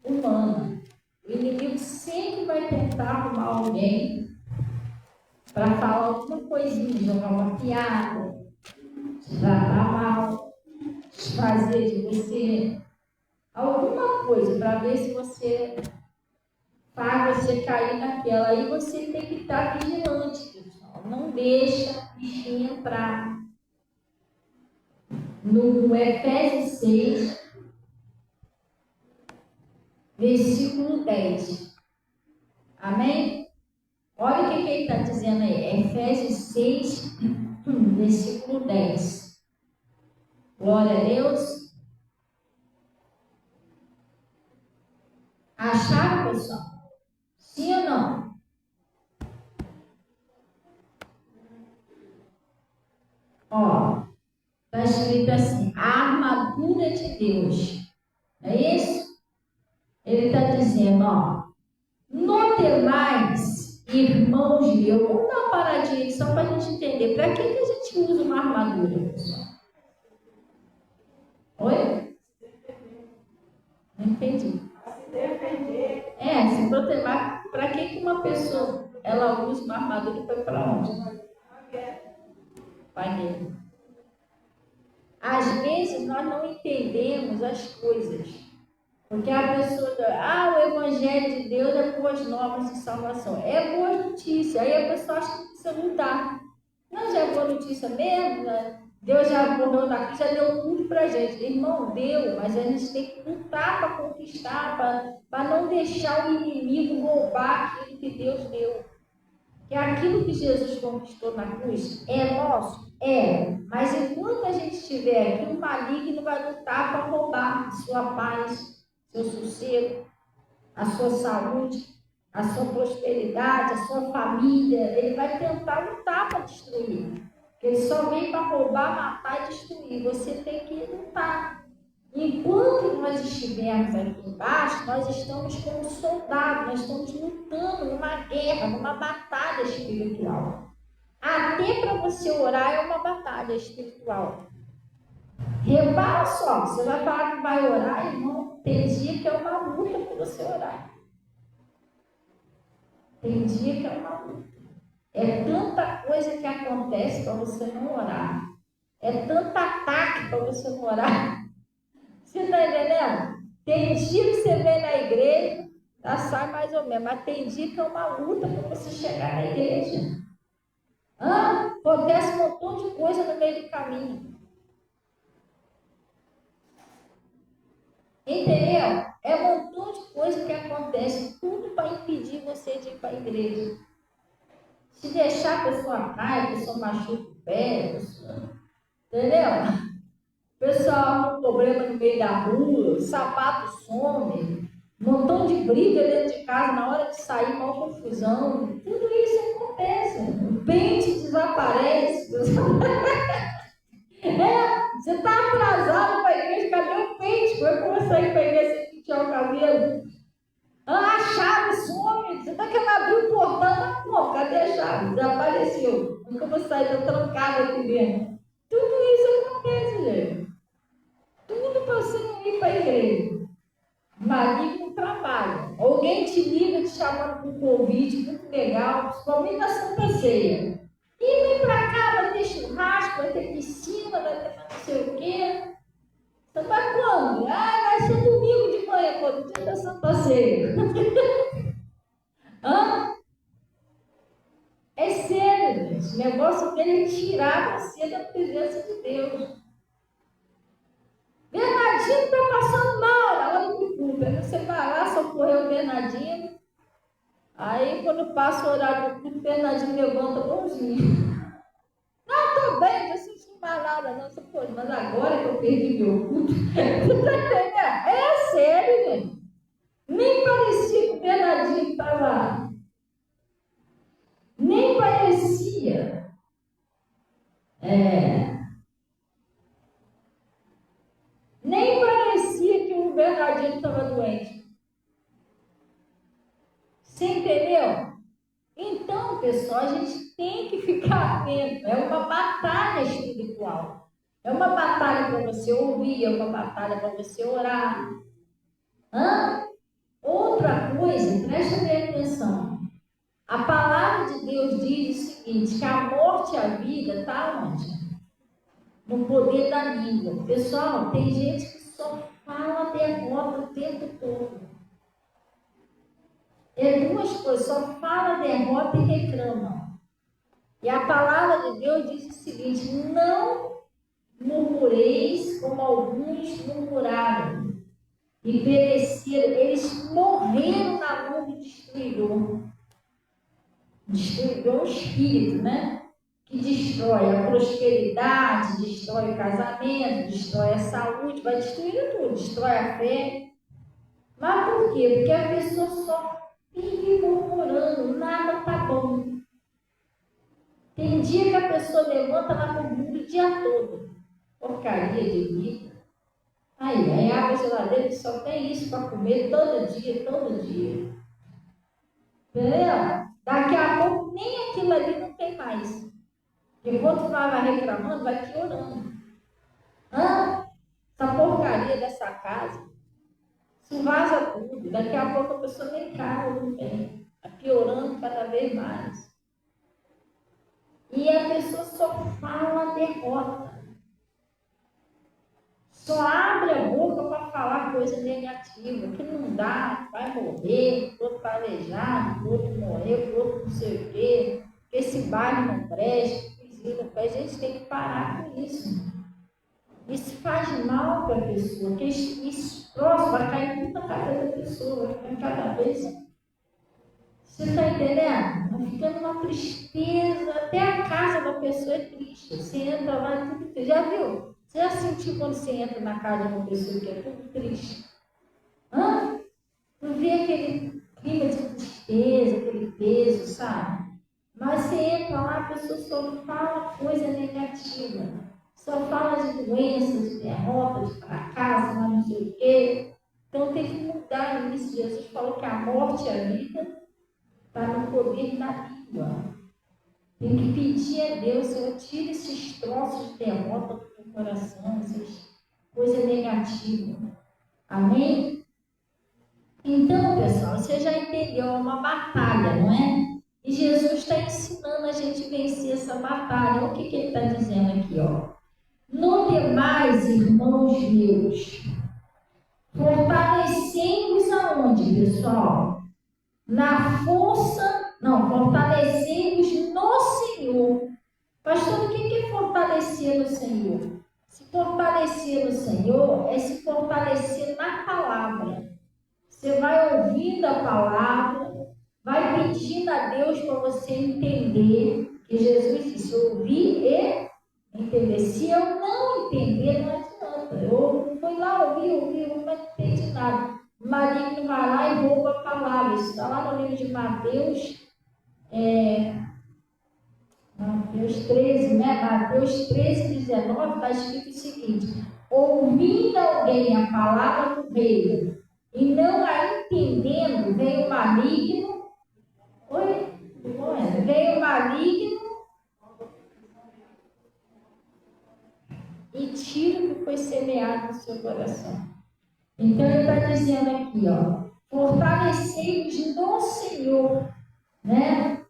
humana. O inimigo sempre vai tentar arrumar alguém para falar alguma coisinha, jogar uma piada, te tratar mal, fazer de você alguma coisa para ver se você faz você cair naquela. Aí você tem que estar vigilante, pessoal. Não deixa o bichinho entrar. No Efésios 6, versículo 10. Amém? Olha o que ele está dizendo aí. Efésios 6, versículo 10. Glória a Deus. Acharam, pessoal? Sim ou não? Ó, está escrito assim, a armadura de Deus. É isso? Ele está dizendo, ó, não temais, irmãos meus. Vamos dar uma paradinha aqui só para a gente entender. Para que a gente usa uma armadura, pessoal? Oi? Não entendi. Se proteger, para que uma pessoa ela usa uma armadura para ir para onde? Para guerra. Às vezes nós não entendemos as coisas. Porque a pessoa, o Evangelho de Deus é boas novas de salvação. É boa notícia. Aí a pessoa acha que precisa lutar. Não, já é boa notícia mesmo, né? Deus já morreu na cruz, já deu tudo pra gente. Irmão, deu, mas a gente tem que lutar para conquistar, para não deixar o inimigo roubar aquilo que Deus deu. Que aquilo que Jesus conquistou na cruz é nosso? É. Mas enquanto a gente estiver aqui, o maligno vai lutar para roubar a sua paz, seu sossego, a sua saúde, a sua prosperidade, a sua família. Ele vai tentar lutar para destruir. Ele só vem para roubar, matar e destruir. Você tem que lutar. Enquanto nós estivermos aqui embaixo, nós estamos como soldados, nós estamos lutando numa guerra, numa batalha espiritual. Até para você orar é uma batalha espiritual. Repara só, você vai falar que vai orar, irmão, tem dia que é uma luta para você orar. Tem dia que é uma luta. É tanta coisa que acontece para você não orar. É tanto ataque para você não orar. Você está entendendo? Tem dia que você vem na igreja, já sai mais ou menos, mas tem dia que é uma luta para você chegar na igreja. Acontece um montão de coisa no meio do caminho. Entendeu? É um montão de coisa que acontece, tudo para impedir você de ir para a igreja. Se deixar a pessoa cai, a pessoa machuca o pé, a pessoa... Entendeu? O pessoal com problema no meio da rua, o sapato some, um montão de briga dentro de casa, na hora de sair, uma confusão. Tudo isso acontece. O pente desaparece. Você está atrasado para a igreja, cadê o pente? Foi para você ir para a igreja sem pentear o cabelo. A chave some, você está querendo abrir o portão, tá bom, cadê a chave? Desapareceu. Nunca vou sair, estou trancada aqui dentro. Tudo isso acontece, gente. Tudo para você não ir para a igreja. Marido no trabalho. Alguém te liga te chamando para um convite muito legal, principalmente na Santa Ceia. E vem para cá, vai ter churrasco, vai ter piscina, vai ter não sei o quê. Você vai quando? Vai ser domingo de manhã, quando dia da Santa Ceia. É sério, gente. O negócio dele é tirar você da presença de Deus. Bernardinho está passando mal na hora do culto. Aí você vai lá, socorreu o Bernardinho. Aí, quando passa o horário do culto, o Bernardinho levanta bonzinho. Não, estou bem, não senti mais nada, não. Mas agora que eu perdi meu culto. Você está entendendo? É sério, gente. Nem parecia que o Bernardinho estava lá. Nem parecia. Nem parecia que o Bernardinho estava doente. Você entendeu? Então, pessoal, a gente tem que ficar atento. É uma batalha espiritual. É uma batalha para você ouvir, é uma batalha para você orar. Outra coisa, presta bem atenção. A palavra de Deus diz o seguinte, que a morte e a vida está onde? No poder da língua. Pessoal, tem gente que só fala derrota o tempo todo. É duas coisas, só fala derrota e reclama. E a palavra de Deus diz o seguinte, não murmureis como alguns murmuraram e pereceram, eles morreram na mão do destruidor. Destruidor é o espírito, né? Que destrói a prosperidade, destrói o casamento, destrói a saúde, vai destruir tudo, destrói a fé. Mas por quê? Porque a pessoa só vive murmurando, nada está bom. Tem dia que a pessoa levanta na murmura o dia todo. Porcaria de vida. Aí abre a geladeira que só tem isso para comer todo dia, todo dia. Entendeu? Daqui a pouco nem aquilo ali não tem mais. Enquanto vai reclamando, vai piorando. Essa porcaria dessa casa, isso vaza tudo. Daqui a pouco a pessoa nem carro não tem. Está piorando cada vez mais. E a pessoa só fala derrota. Só abre a boca para falar coisa negativa, que não dá, vai morrer, o outro está aleijado, o outro morreu, o outro não sei o quê, que esse bairro não presta, que vizinho não presta. A gente tem que parar com isso. Isso faz mal para a pessoa, porque isso próximo vai cair tudo na cabeça da pessoa, vai ficar cada vez. Você está entendendo? Vai ficando uma tristeza, até a casa da pessoa é triste. Você entra lá e tudo triste. Já viu? Você já sentiu quando você entra na casa de uma pessoa que é tudo triste? Não vê aquele clima de tristeza, aquele peso, sabe? Mas você entra lá, a pessoa só fala coisa negativa. Só fala de doença, de derrota, de fracasso, mas não sei o quê. Então tem que mudar isso. Jesus falou que a morte e a vida está no poder da língua. Tem que pedir a Deus, Senhor, tira esses troços de derrota do meu coração, essas coisas negativas. Amém? Então, pessoal, você já entendeu, é uma batalha, não é? E Jesus está ensinando a gente a vencer essa batalha. O que ele está dizendo aqui, ó? No demais, irmãos meus, fortalecei-vos aonde, pessoal? Na força, não, fortalecei-vos no Senhor. Pastor, o que é fortalecer no Senhor? Se fortalecer no Senhor é se fortalecer na palavra. Você vai ouvindo a palavra, vai pedindo a Deus para você entender, que Jesus disse, ouvir e entender. Se eu não entender, não adianta. Eu fui lá, ouvi, não entendi nada. O maligno vai lá e rouba a palavra. Isso está lá no livro de Mateus, Mateus 13, né? Mateus 13, 19, está escrito o seguinte: ouvindo alguém a palavra do reino e não a entendendo, vem o maligno. Oi? Vem o maligno e tira o que foi semeado no seu coração. Então ele está dizendo aqui, ó, fortalecei-vos no Senhor, né?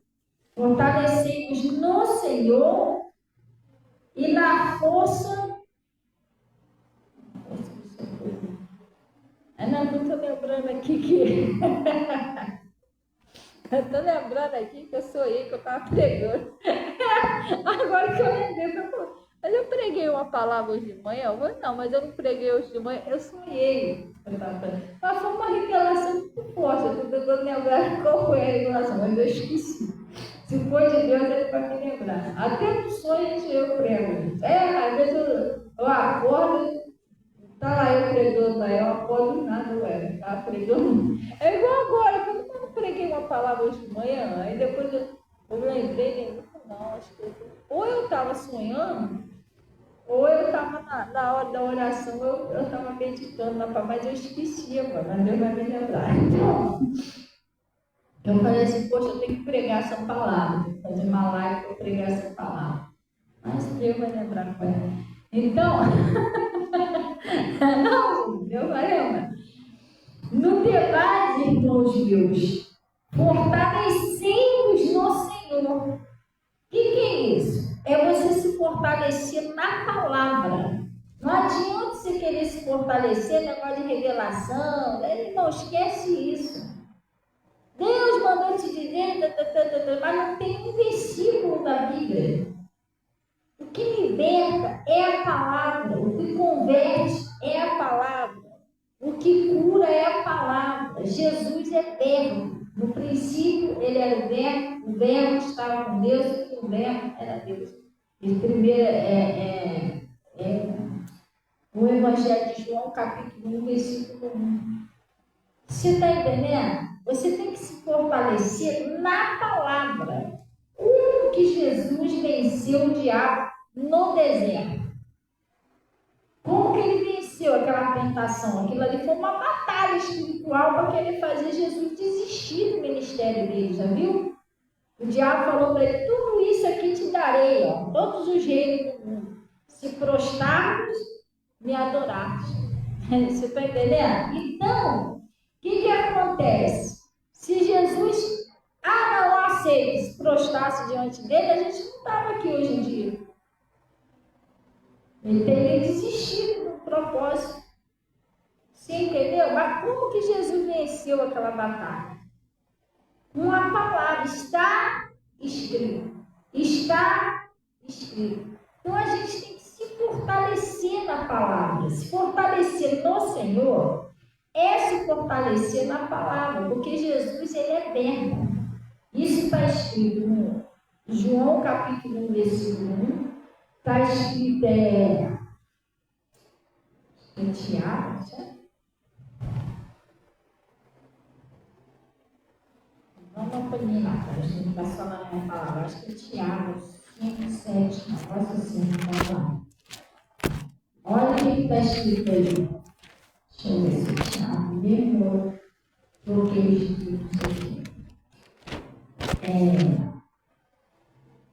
Fortalecei-vos no Senhor e na força. Não estou lembrando aqui que. Eu estou lembrando aqui que eu sonhei que eu estava pregando. Agora que eu lembrei, mas eu preguei uma palavra hoje de manhã. Não, mas eu não preguei hoje de manhã, eu sonhei. Mas foi uma revelação muito forte. Eu estou tentando lembrar qual foi a revelação, mas eu esqueci. Se for de Deus, ele vai me lembrar. Até no sonho eu prego. Às vezes eu acordo. Tá lá eu pregando, aí eu acordo nada, tava pregando. É igual agora, quando eu não preguei uma palavra hoje de manhã, aí depois eu lembrei, não, acho que ou eu estava sonhando, ou eu estava na hora da oração, eu estava meditando na palavra, mas eu esquecia, mas Deus vai me lembrar. Então, eu falei assim, poxa, eu tenho que pregar essa palavra, fazer uma live para pregar essa palavra. Mas Deus vai lembrar com ela. Então, não, Deus vai lembrar. No demais, irmãos meus, fortalecei-vos no Senhor. O que é isso? É você se fortalecer na palavra. Não adianta você querer se fortalecer no negócio de revelação. Não esquece isso. Deus mandou te dizer, mas não tem um versículo da Bíblia. O que liberta é a palavra. O que converte é a palavra. O que cura é a palavra. Jesus é verbo. No princípio, ele era o verbo estava com Deus e o verbo era Deus. E primeiro o Evangelho de João, capítulo 1, versículo 1. Você está entendendo? Você tem que se fortalecer na palavra. Como que Jesus venceu o diabo no deserto? Como que ele venceu aquela tentação? Aquilo ali foi uma batalha espiritual para querer fazer Jesus desistir do ministério dele, já viu? O diabo falou para ele, tudo isso aqui te darei, ó, todos os reinos do mundo. Se prostrarmos, me adorares. Você está entendendo? Então, o que acontece? Se Jesus, não aceita, se prostrasse diante dele, a gente não estava aqui hoje em dia. Ele teria desistido do propósito. Você entendeu? Mas como que Jesus venceu aquela batalha? Com a palavra, está escrito. Está escrito. Então a gente tem que se fortalecer na palavra. Se fortalecer no Senhor é se fortalecer na palavra, porque Jesus, ele é verbo. Isso está escrito no João capítulo 1, versículo 1. Está escrito, em Tiago, certo? Vamos apanhar lá, para a gente não passar na minha palavra. Acho que é Tiago 5, 7, negócio assim, vamos lá. Olha o que está escrito aí. Deixa eu ver se o Tiago mesmo bloqueio escrito aqui.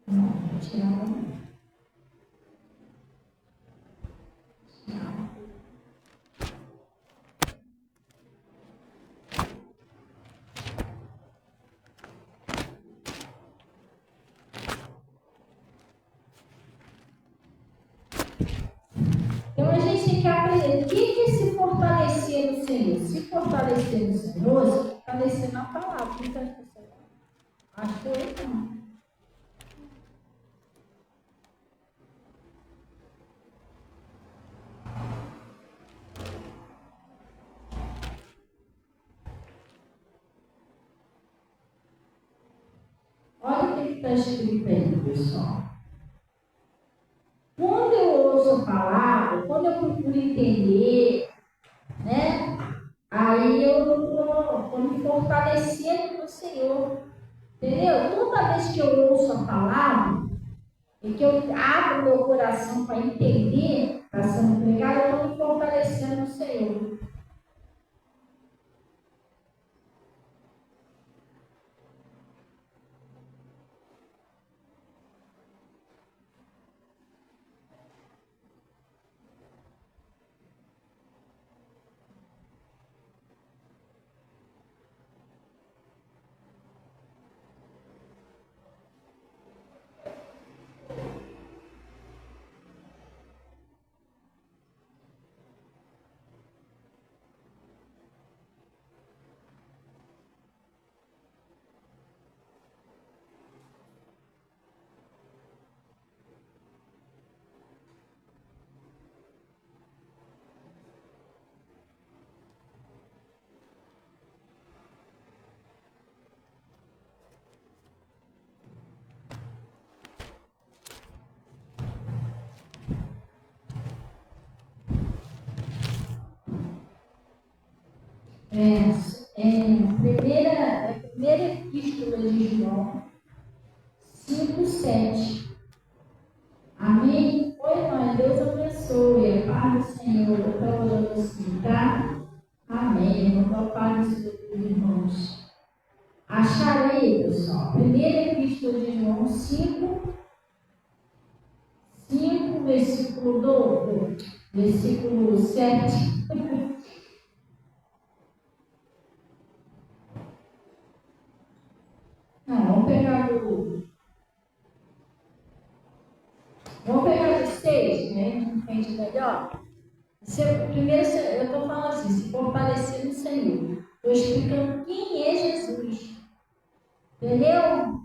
Não, Tiago não. Então a gente tem que aprender o que é se fortalecer no Senhor. Se fortalecer no Senhor, se fortalecer na palavra. Acho que eu não. Olha o que está escrito aí, pessoal. Quando eu ouço a palavra, quando eu procuro entender, né? Aí eu estou me fortalecendo no Senhor. Entendeu? Toda vez que eu ouço a palavra e que eu abro meu coração para entender, para ser pregado, eu estou me fortalecendo no Senhor. Primeira epístola de João 5:7. Amém? Oi, mãe, Deus abençoe. A paz do Senhor. Eu estou orando assim, tá? Amém. Eu vou paz do Senhor, irmãos. Acharei, pessoal. Primeira epístola de João 5, versículo 7. Não, vamos pegar de 6, né? A gente entende melhor. Primeiro, eu estou falando assim, se fortalecer no Senhor. Estou explicando quem é Jesus. Entendeu?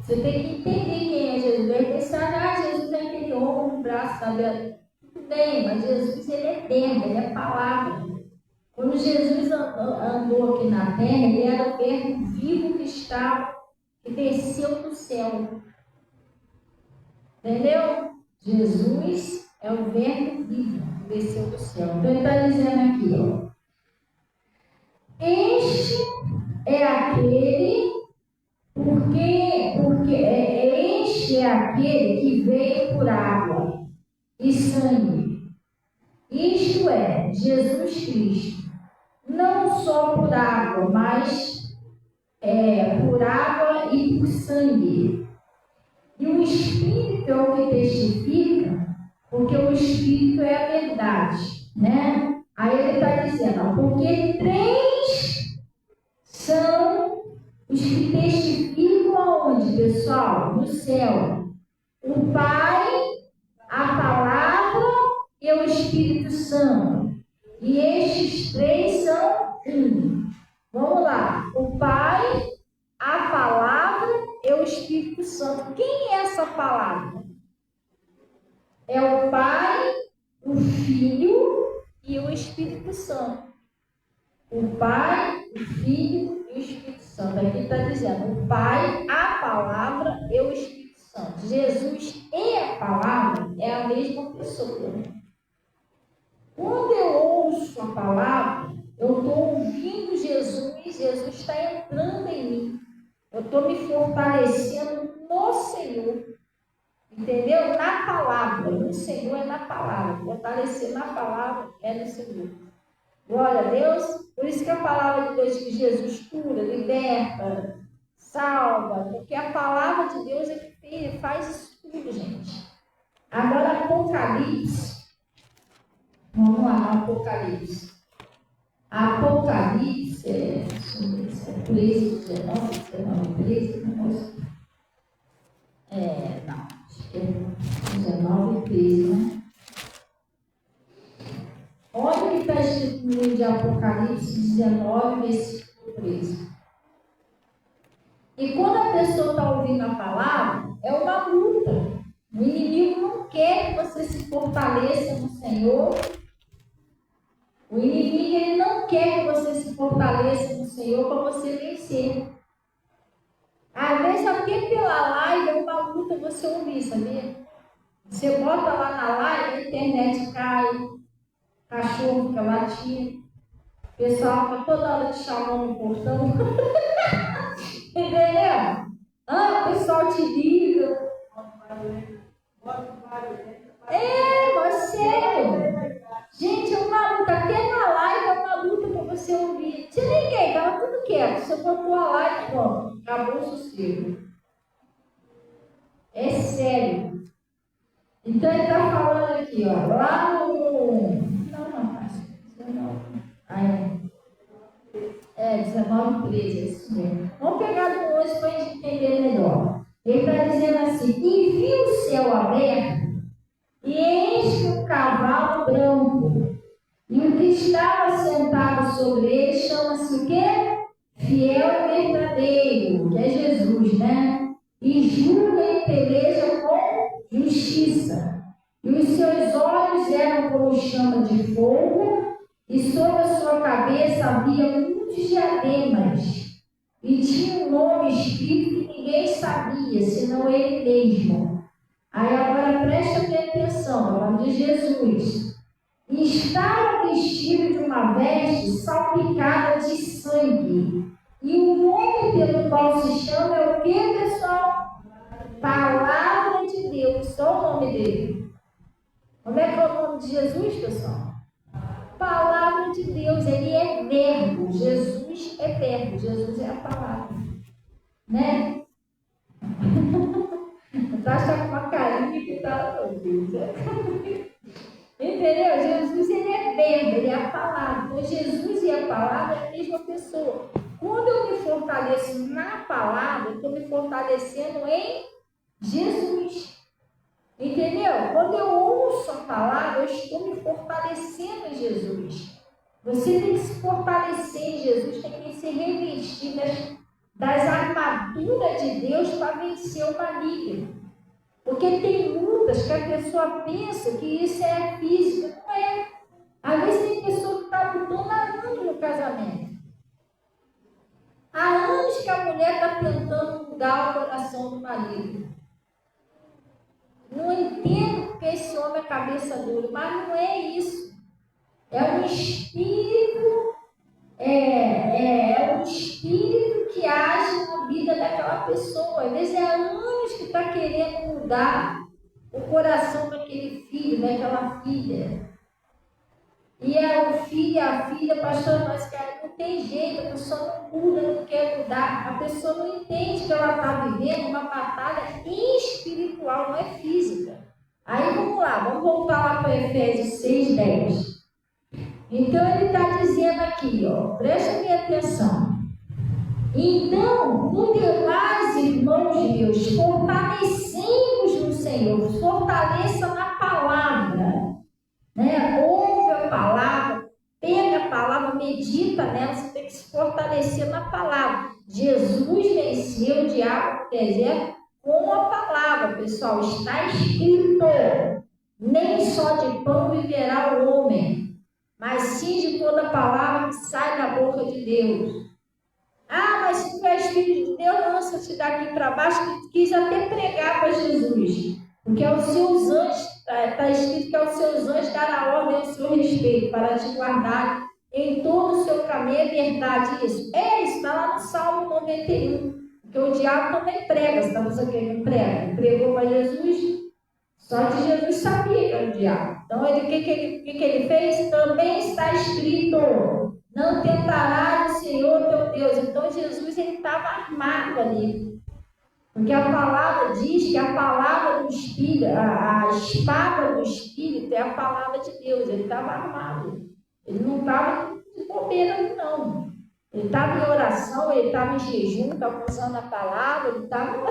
Você tem que entender quem é Jesus. Vai pensar, Jesus é aquele homem, um braço, sabe? Tudo bem, mas Jesus, ele é verbo, ele é palavra. Quando Jesus andou aqui na terra, ele era o verbo vivo que desceu do céu. Entendeu? Jesus é o verbo vivo que desceu do céu. Então ele está dizendo aqui, ó. Este é aquele, este é aquele que veio por água e sangue. Isto é, Jesus Cristo. Não só por água, mas por água e por sangue. E o Espírito é o que testifica, porque o Espírito é a verdade, né? Aí ele está dizendo, porque 3 são os que testificam aonde, pessoal? No céu. O Pai, a Palavra e o Espírito Santo. E estes 3 são um. Vamos lá. O Pai, a Palavra e o Espírito Santo. Quem é essa palavra? É o Pai, o Filho e o Espírito Santo. O Pai, o Filho e o Espírito Santo. Aqui está dizendo o Pai, a Palavra e o Espírito Santo. Jesus e a Palavra é a mesma pessoa. Quando eu ouço a palavra, eu estou ouvindo Jesus, Jesus está entrando em mim. Eu estou me fortalecendo no Senhor. Entendeu? Na palavra. No Senhor é na palavra. Fortalecer na palavra é no Senhor. Glória a Deus. Por isso que a palavra de Deus que Jesus cura, liberta, salva. Porque a palavra de Deus é que faz isso tudo, gente. Agora, Apocalipse. Vamos lá, Apocalipse. Apocalipse, 13, 19, 13, não, acho que é 19, 13, né? Apocalipse 19, versículo 13. E quando a pessoa está ouvindo a palavra, é uma luta. O inimigo não quer que você se fortaleça no Senhor. O inimigo ele não quer que você se fortaleça no Senhor para você vencer. Às vezes, até pela live é uma luta você ouvir, sabia? Você bota lá na live, a internet cai, cachorro fica latindo, o pessoal fica toda hora te chamando no portão. Entendeu? O pessoal te liga. Mas sério. Gente, é uma luta. Até na live é uma luta para você ouvir. Tinha ninguém, estava tudo quieto. Você botou a live, pronto, acabou o sossego. É sério. Então ele está falando aqui, ó, lá no. Não. Aí. 19, 13, é isso mesmo. Vamos pegar do 11 para a gente entender melhor. Ele está dizendo assim: e vi o céu aberto, e eis que um cavalo branco, e o que estava sentado sobre ele chama-se o quê? Fiel e verdadeiro, que é Jesus, né? E julga e peleja com justiça. E os seus olhos eram como chama de fogo, e sobre a sua cabeça havia muitos diademas. E tinha um nome escrito que ninguém sabia, senão ele mesmo. Aí agora preste atenção, no nome de Jesus. E estava vestido de uma veste salpicada de sangue. E o nome pelo qual se chama é o que, pessoal? Palavra de Deus. Só o nome dele. Como é que é o nome de Jesus, pessoal? Palavra de Deus. Ele é verbo. Jesus é verbo. Jesus é a palavra. Né? Você acha com uma carinha que está ouvindo. Entendeu? Jesus ele é verbo, ele é a palavra. Então Jesus e a palavra é a mesma pessoa. Quando eu me fortaleço na palavra, eu estou me fortalecendo em Jesus. Entendeu? Quando eu ouço a palavra, eu estou me fortalecendo em Jesus. Você tem que se fortalecer em Jesus, tem que se revestir das armaduras de Deus para vencer o maligno. Porque tem lutas que a pessoa pensa que isso é física. Não é. Às vezes tem pessoa que está lutando há anos no casamento. Há anos que a mulher está tentando mudar o coração do marido. Não entendo porque esse homem é cabeça dura, mas não é isso. É um espírito, um espírito que age na vida daquela pessoa. Às vezes é anos que está querendo mudar o coração daquele filho, daquela filha. E é o filho e a filha, pastor, mas cara, não tem jeito, a pessoa não muda, não quer mudar. A pessoa não entende que ela está vivendo uma batalha espiritual, não é física. Aí vamos lá, vamos voltar lá para Efésios 6:10. Então ele está dizendo aqui, ó, presta minha atenção. Então, no demais, irmãos meus, fortalecemos no Senhor, fortaleça na palavra, né? Ouve a palavra, pega a palavra, medita nela, você tem que se fortalecer na palavra. Jesus venceu o diabo no deserto com a palavra, pessoal, está escrito: nem só de pão viverá o homem, mas sim de toda palavra que sai da boca de Deus. Mas se tu és filho de Deus, lança te daqui para baixo, que quis até pregar para Jesus. Porque aos seus anjos, está escrito que aos seus anjos dará ordem ao seu respeito, para te guardar em todo o seu caminho. É verdade isso? Isso está lá no Salmo 91. Porque o diabo também prega, estamos aqui, não prega. Ele pregou para Jesus, só que Jesus sabia que era o diabo. Então, o que ele fez? Também está escrito: não tentarás o Senhor teu Deus. Então Jesus estava armado ali. Porque a palavra diz que a palavra do Espírito, a espada do Espírito é a palavra de Deus. Ele estava armado. Ele não estava de bobeira, não. Ele estava em oração, ele estava em jejum, estava usando a palavra, ele estava.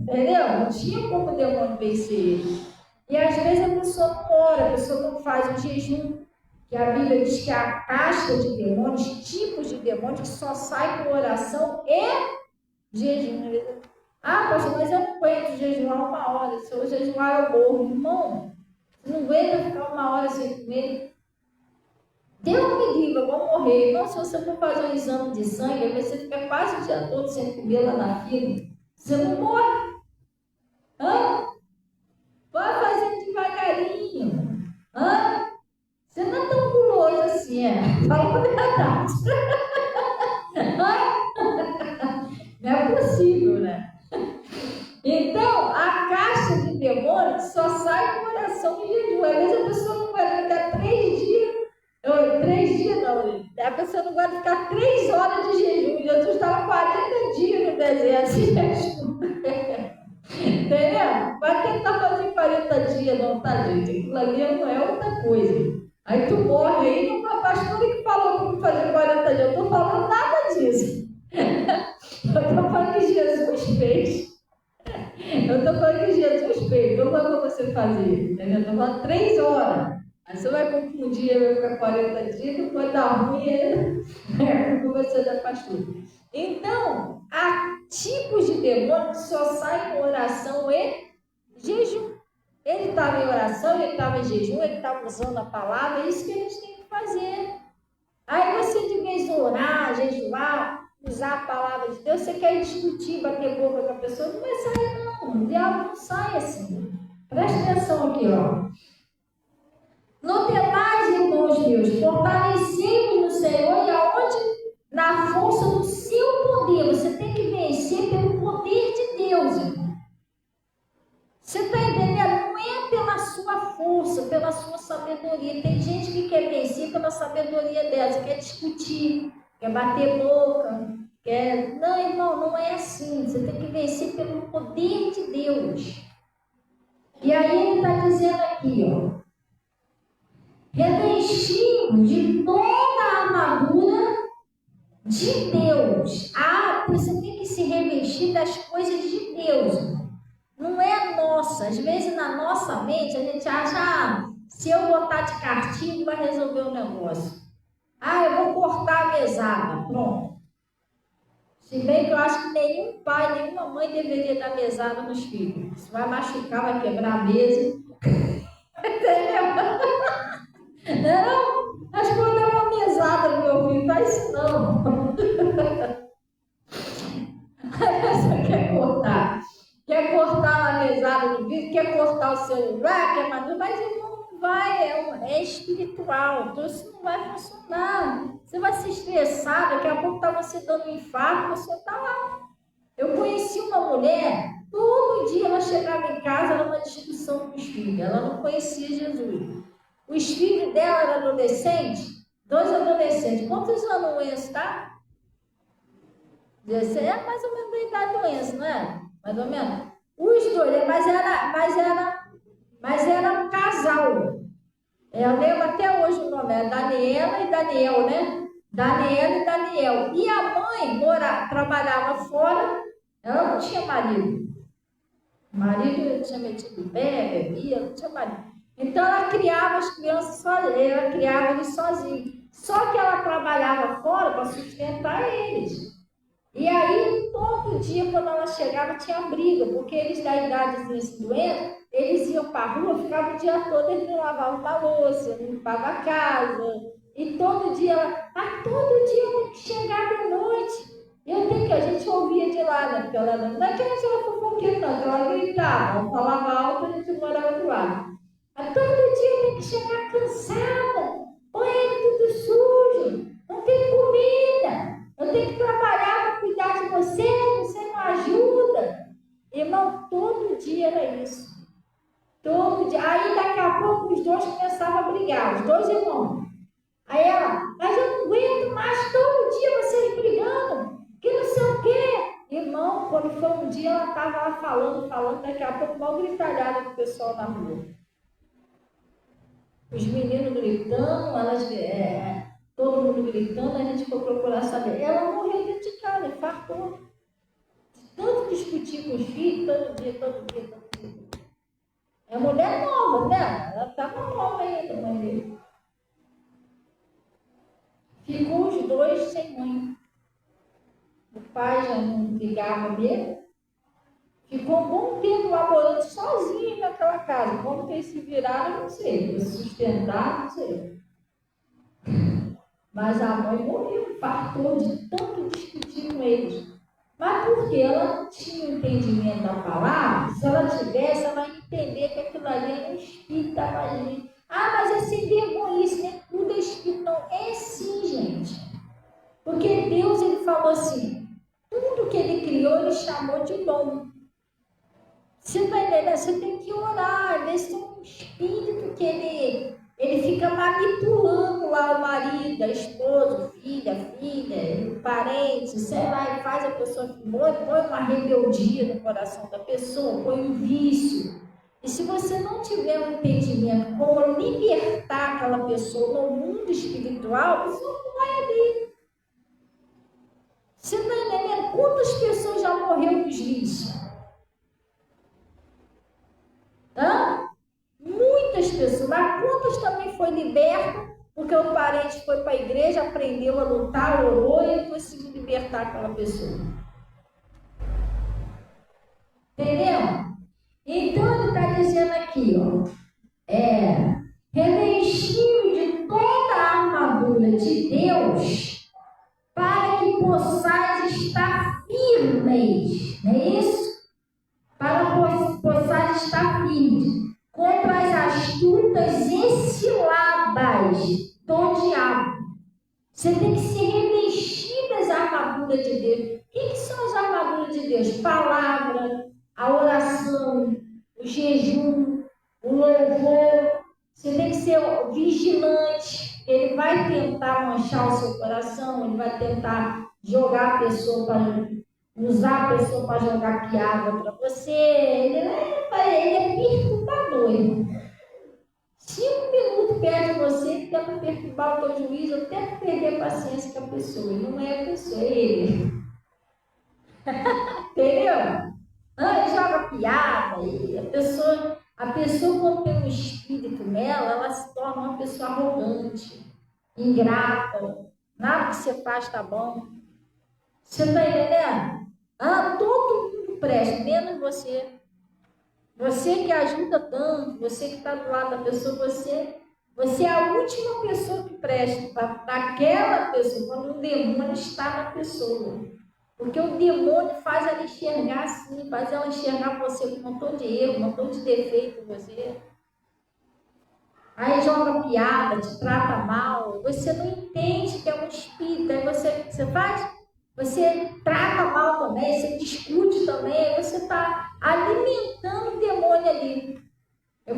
Entendeu? Não tinha como o demônio vencer ele. E às vezes a pessoa não ora, a pessoa não faz o jejum. que a Bíblia diz que a casta de demônios, tipos de demônios, que só sai com oração e jejum. Ah, pastor, mas eu não aguento jejuar 1 hora. Se eu jejuar, eu morro. Irmão, você não aguenta ficar 1 hora sem comer? Deus me livre, eu vou morrer. Irmão, se você for fazer um exame de sangue, você fica quase o dia todo sem comer lá na fila. Você não morre. Hã? Vai fazendo devagarinho. Hã? Você não é tão guloso assim, Fala a verdade. Não é possível, né? Então, a caixa de demônios só sai com oração e jejum. Às vezes a pessoa não vai ficar 3 dias. 3 dias não. A pessoa não vai ficar 3 horas de jejum. Jesus estava 40 dias no deserto de jejum. Entendeu? Vai tentar fazer 40 dias, não, tá, gente? Aquilo ali não é outra coisa. Aí tu morre aí, não foi a pastora que falou para fazer 40 dias. Eu estou falando nada disso. Eu estou falando que Jesus fez. Eu estou falando que Jesus fez. Não vai para você fazer. Entendeu? Eu estou falando 3 horas. Aí você vai confundir, vai ficar 40 dias, depois dá ruim, com você da pastora. Então, há tipos de demônio que só saem com oração e jejum. Ele estava em oração, ele estava em jejum, ele estava usando a palavra, é isso que a gente tem que fazer. Aí você, de vez em orar, jejuar, usar a palavra de Deus, você quer discutir, bater boca com a pessoa, não vai sair não. O diabo não sai assim. Presta atenção aqui, ó. No demais, irmãos meus, fortalecemos no Senhor e aonde? Na força do seu poder. Você tem que vencer pelo poder de Deus, irmão. Você está entendendo? Não é pela sua força, pela sua sabedoria. Tem gente que quer vencer pela sabedoria dela, quer discutir, quer bater boca, quer... Não, irmão, não é assim. Você tem que vencer pelo poder de Deus. E aí ele está dizendo aqui, ó. Revestimos de toda a armadura de Deus. Ah, você tem que se revestir das coisas de Deus. Não é nossa. Às vezes na nossa mente a gente acha, se eu botar de castigo vai resolver o negócio. Eu vou cortar a mesada. Pronto. Se bem que eu acho que nenhum pai, nenhuma mãe deveria dar mesada nos filhos. Isso vai machucar, vai quebrar a mesa. Entendeu? Não, acho que vou dar uma mesada no meu filho, faz isso não. Você quer cortar a mesada do vídeo, quer cortar o celular, quer mandar, mas não vai, é espiritual, então isso não vai funcionar. Você vai se estressar, daqui a pouco está você dando um infarto, você está lá. Eu conheci uma mulher, todo dia ela chegava em casa, era uma discussão com os filhos, ela não conhecia Jesus. Os filhos dela eram adolescentes, 2 adolescentes. Quantos anos o Enzo está? 16, é mais ou menos da idade do Enzo, não é? Mais ou menos. Os 2, mas era um casal. Eu lembro até hoje o nome, é Daniela e Daniel, né? Daniela e Daniel. E a mãe trabalhava fora, ela não tinha marido. O marido tinha metido o pé, bebia, não tinha marido. Então ela criava as crianças sozinha, ela criava eles sozinha. Só que ela trabalhava fora para sustentar eles. E aí, todo dia, quando ela chegava, tinha briga, porque eles da idade desse doente, eles iam para a rua, ficavam o dia todo, eles não lavavam uma louça, não limpavam a casa. E todo dia todo dia eu tenho que chegar de noite. A gente ouvia de lá, né? Porque ela não é que ela era fofoqueira, não, que ela gritava, ela falava alto, a gente morava do lado. Mas todo dia eu tenho que chegar cansada, banheiro tudo sujo, não tem comida, eu tenho que trabalhar para cuidar de você não ajuda. Irmão, todo dia era isso. Todo dia. Aí daqui a pouco os 2 começavam a brigar, os 2 irmãos. Aí ela, mas eu não aguento mais todo dia vocês brigando, que não sei o quê. Irmão, quando foi um dia, ela estava lá falando, daqui a pouco mal gritalhada com o pessoal na rua. Os meninos gritando, todo mundo gritando, a gente foi procurar saber. Ela morreu dentro de casa, infartou. Tanto discutir com os filhos, todo dia. É mulher nova, né? Ela estava nova ainda, mãe dele. Ficou os dois sem mãe. O pai já não ligava mesmo. Ficou um bom tempo lá morando sozinho naquela casa. Como que eles se viraram, não sei. Para sustentar, não sei. Mas a mãe morreu, fartou de tanto discutir com eles. Mas porque ela não tinha o entendimento da palavra, se ela tivesse, ela ia entender que aquilo ali era um espírito que estava ali. Ah, mas é sem vergonhice, nem tudo é espírito. Não, é sim, gente. Porque Deus, ele falou assim, tudo que ele criou, ele chamou de bom. Você está entendendo? Você tem que orar, ver se tem um espírito que ele fica manipulando lá o marido, a esposa, filha, o parente, sei lá, e faz a pessoa, põe uma rebeldia no coração da pessoa, põe um vício. E se você não tiver um entendimento como libertar aquela pessoa no mundo espiritual, a pessoa não vai ali. Você está entendendo? Quantas pessoas já morreram dos vícios? Muitas pessoas, mas quantas também foi liberta porque o parente foi para a igreja, aprendeu a lutar, orou e conseguiu libertar aquela pessoa. Entendeu? Então ele está dizendo aqui, ó, revestiu de toda a armadura de Deus para que possais estar firmes, não é isso? Para possais estar firmes contra as astutas e ciladas do diabo. Você tem que se revestir das armaduras de Deus. O que são as armaduras de Deus? Palavra, a oração, o jejum, o louvor. Você tem que ser vigilante. Ele vai tentar manchar o seu coração, ele vai tentar jogar a pessoa para usar a pessoa para jogar piada para você. Ele é perturbador, irmão. 5 minutos perto de você, ele tenta perturbar o teu juízo, até perder a paciência com a pessoa. E não é a pessoa, é ele. Entendeu? Ele joga piada e a pessoa quando tem um espírito nela, ela se torna uma pessoa arrogante, ingrata. Nada que você faz tá bom. Você está entendendo? Todo mundo presta, menos você. Você que ajuda tanto, você que está do lado da pessoa, você é a última pessoa que presta para aquela pessoa, quando o demônio está na pessoa. Porque o demônio faz ela enxergar assim, faz ela enxergar você com um montão de erro, um montão de defeito em você. Aí joga piada, te trata mal, você não entende que é um espírito, aí você faz? Você trata mal também, você discute também, você está alimentando o demônio ali.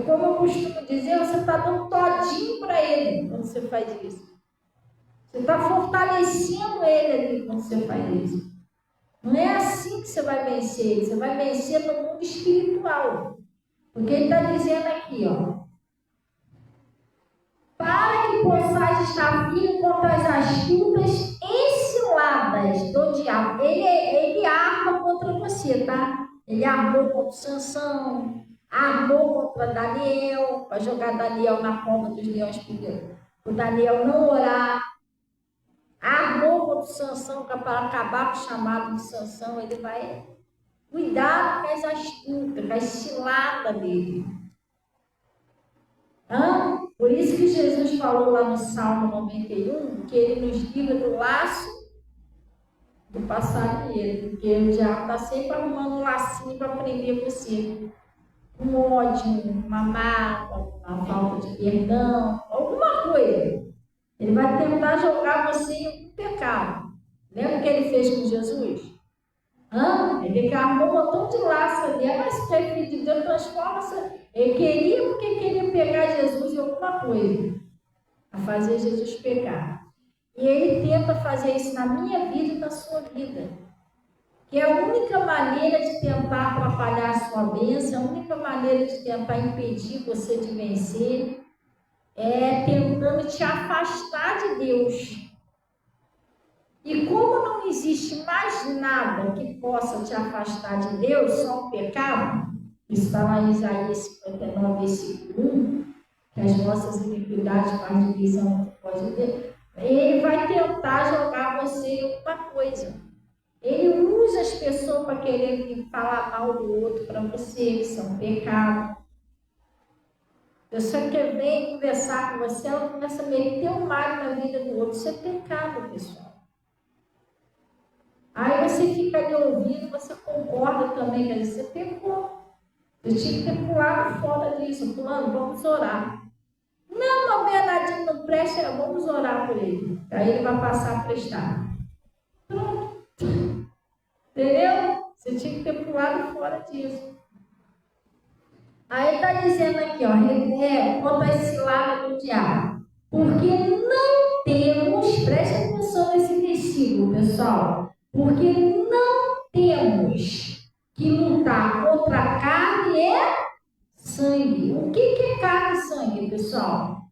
Como eu costumo dizer, você está dando todinho para ele quando você faz isso. Você está fortalecendo ele ali quando você faz isso. Não é assim que você vai vencer, você vai vencer no mundo espiritual. Porque ele está dizendo aqui, ó. Para que possais estar firme contra as astutas e ciladas do diabo. Ele arma contra você, tá? Ele armou contra Sansão, armou contra Daniel, para jogar Daniel na cova dos leões para o Daniel não orar. Armou contra Sansão para acabar com o chamado de Sansão. Ele vai cuidar com as astutas, com as ciladas dele. Por isso que Jesus falou lá no Salmo 91, que ele nos livra do laço do passarinheiro, porque o diabo está sempre arrumando um lacinho para prender você. Um ódio, uma mágoa, uma falta de perdão, alguma coisa. Ele vai tentar jogar você em um pecado. Lembra o que ele fez com Jesus? Ele armou um montão de laço ali, mas se é filho de Deus, transforma-se. Ele queria porque queria pegar Jesus em alguma coisa, a fazer Jesus pecar. E ele tenta fazer isso na minha vida e na sua vida. Que é a única maneira de tentar atrapalhar a sua bênção, a única maneira de tentar impedir você de vencer, é tentando te afastar de Deus. E como não existe mais nada que possa te afastar de Deus, só o pecado, está lá em Isaías 59, versículo 1, que as nossas iniquidades fazem divisão entre nós e Deus. Ele vai tentar jogar você em alguma coisa. Ele usa as pessoas para querer falar mal do outro para você, isso é um pecado. A pessoa que vem conversar com você, ela começa a meter o mal na vida do outro. Isso é pecado, pessoal. Aí você fica ali ouvindo, você concorda também, quer dizer, você pecou. Eu tinha que ter pulado fora disso, fulano, vamos orar. Não, o Bernardinho não presta, vamos orar por ele. Aí ele vai passar a prestar. Pronto. Entendeu? Você tinha que ter pulado fora disso. Aí está dizendo aqui, ó, quanto a esse lado do diabo. Porque não temos, preste atenção nesse versículo, pessoal. Porque não temos que lutar contra a carne e sangue. O que é carne e sangue, pessoal?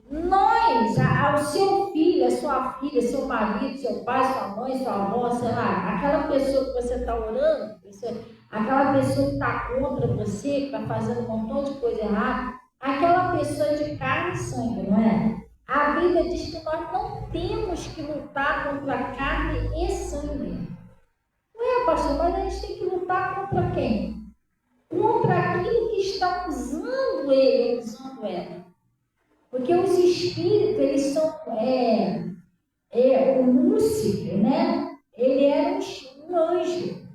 Nós, o seu filho, a sua filha, seu marido, seu pai, sua mãe, sua avó, sei lá, aquela pessoa que você está orando, aquela pessoa que está contra você, que está fazendo um montão de coisa errada, aquela pessoa é de carne e sangue, não é? A Bíblia diz que nós não temos que lutar contra a carne e sangue. Não é, pastor, mas a gente tem que lutar contra quem? Contra aquilo que está usando ele, usando ela. Porque os espíritos, eles são, o Lúcifer, né? Ele era um anjo.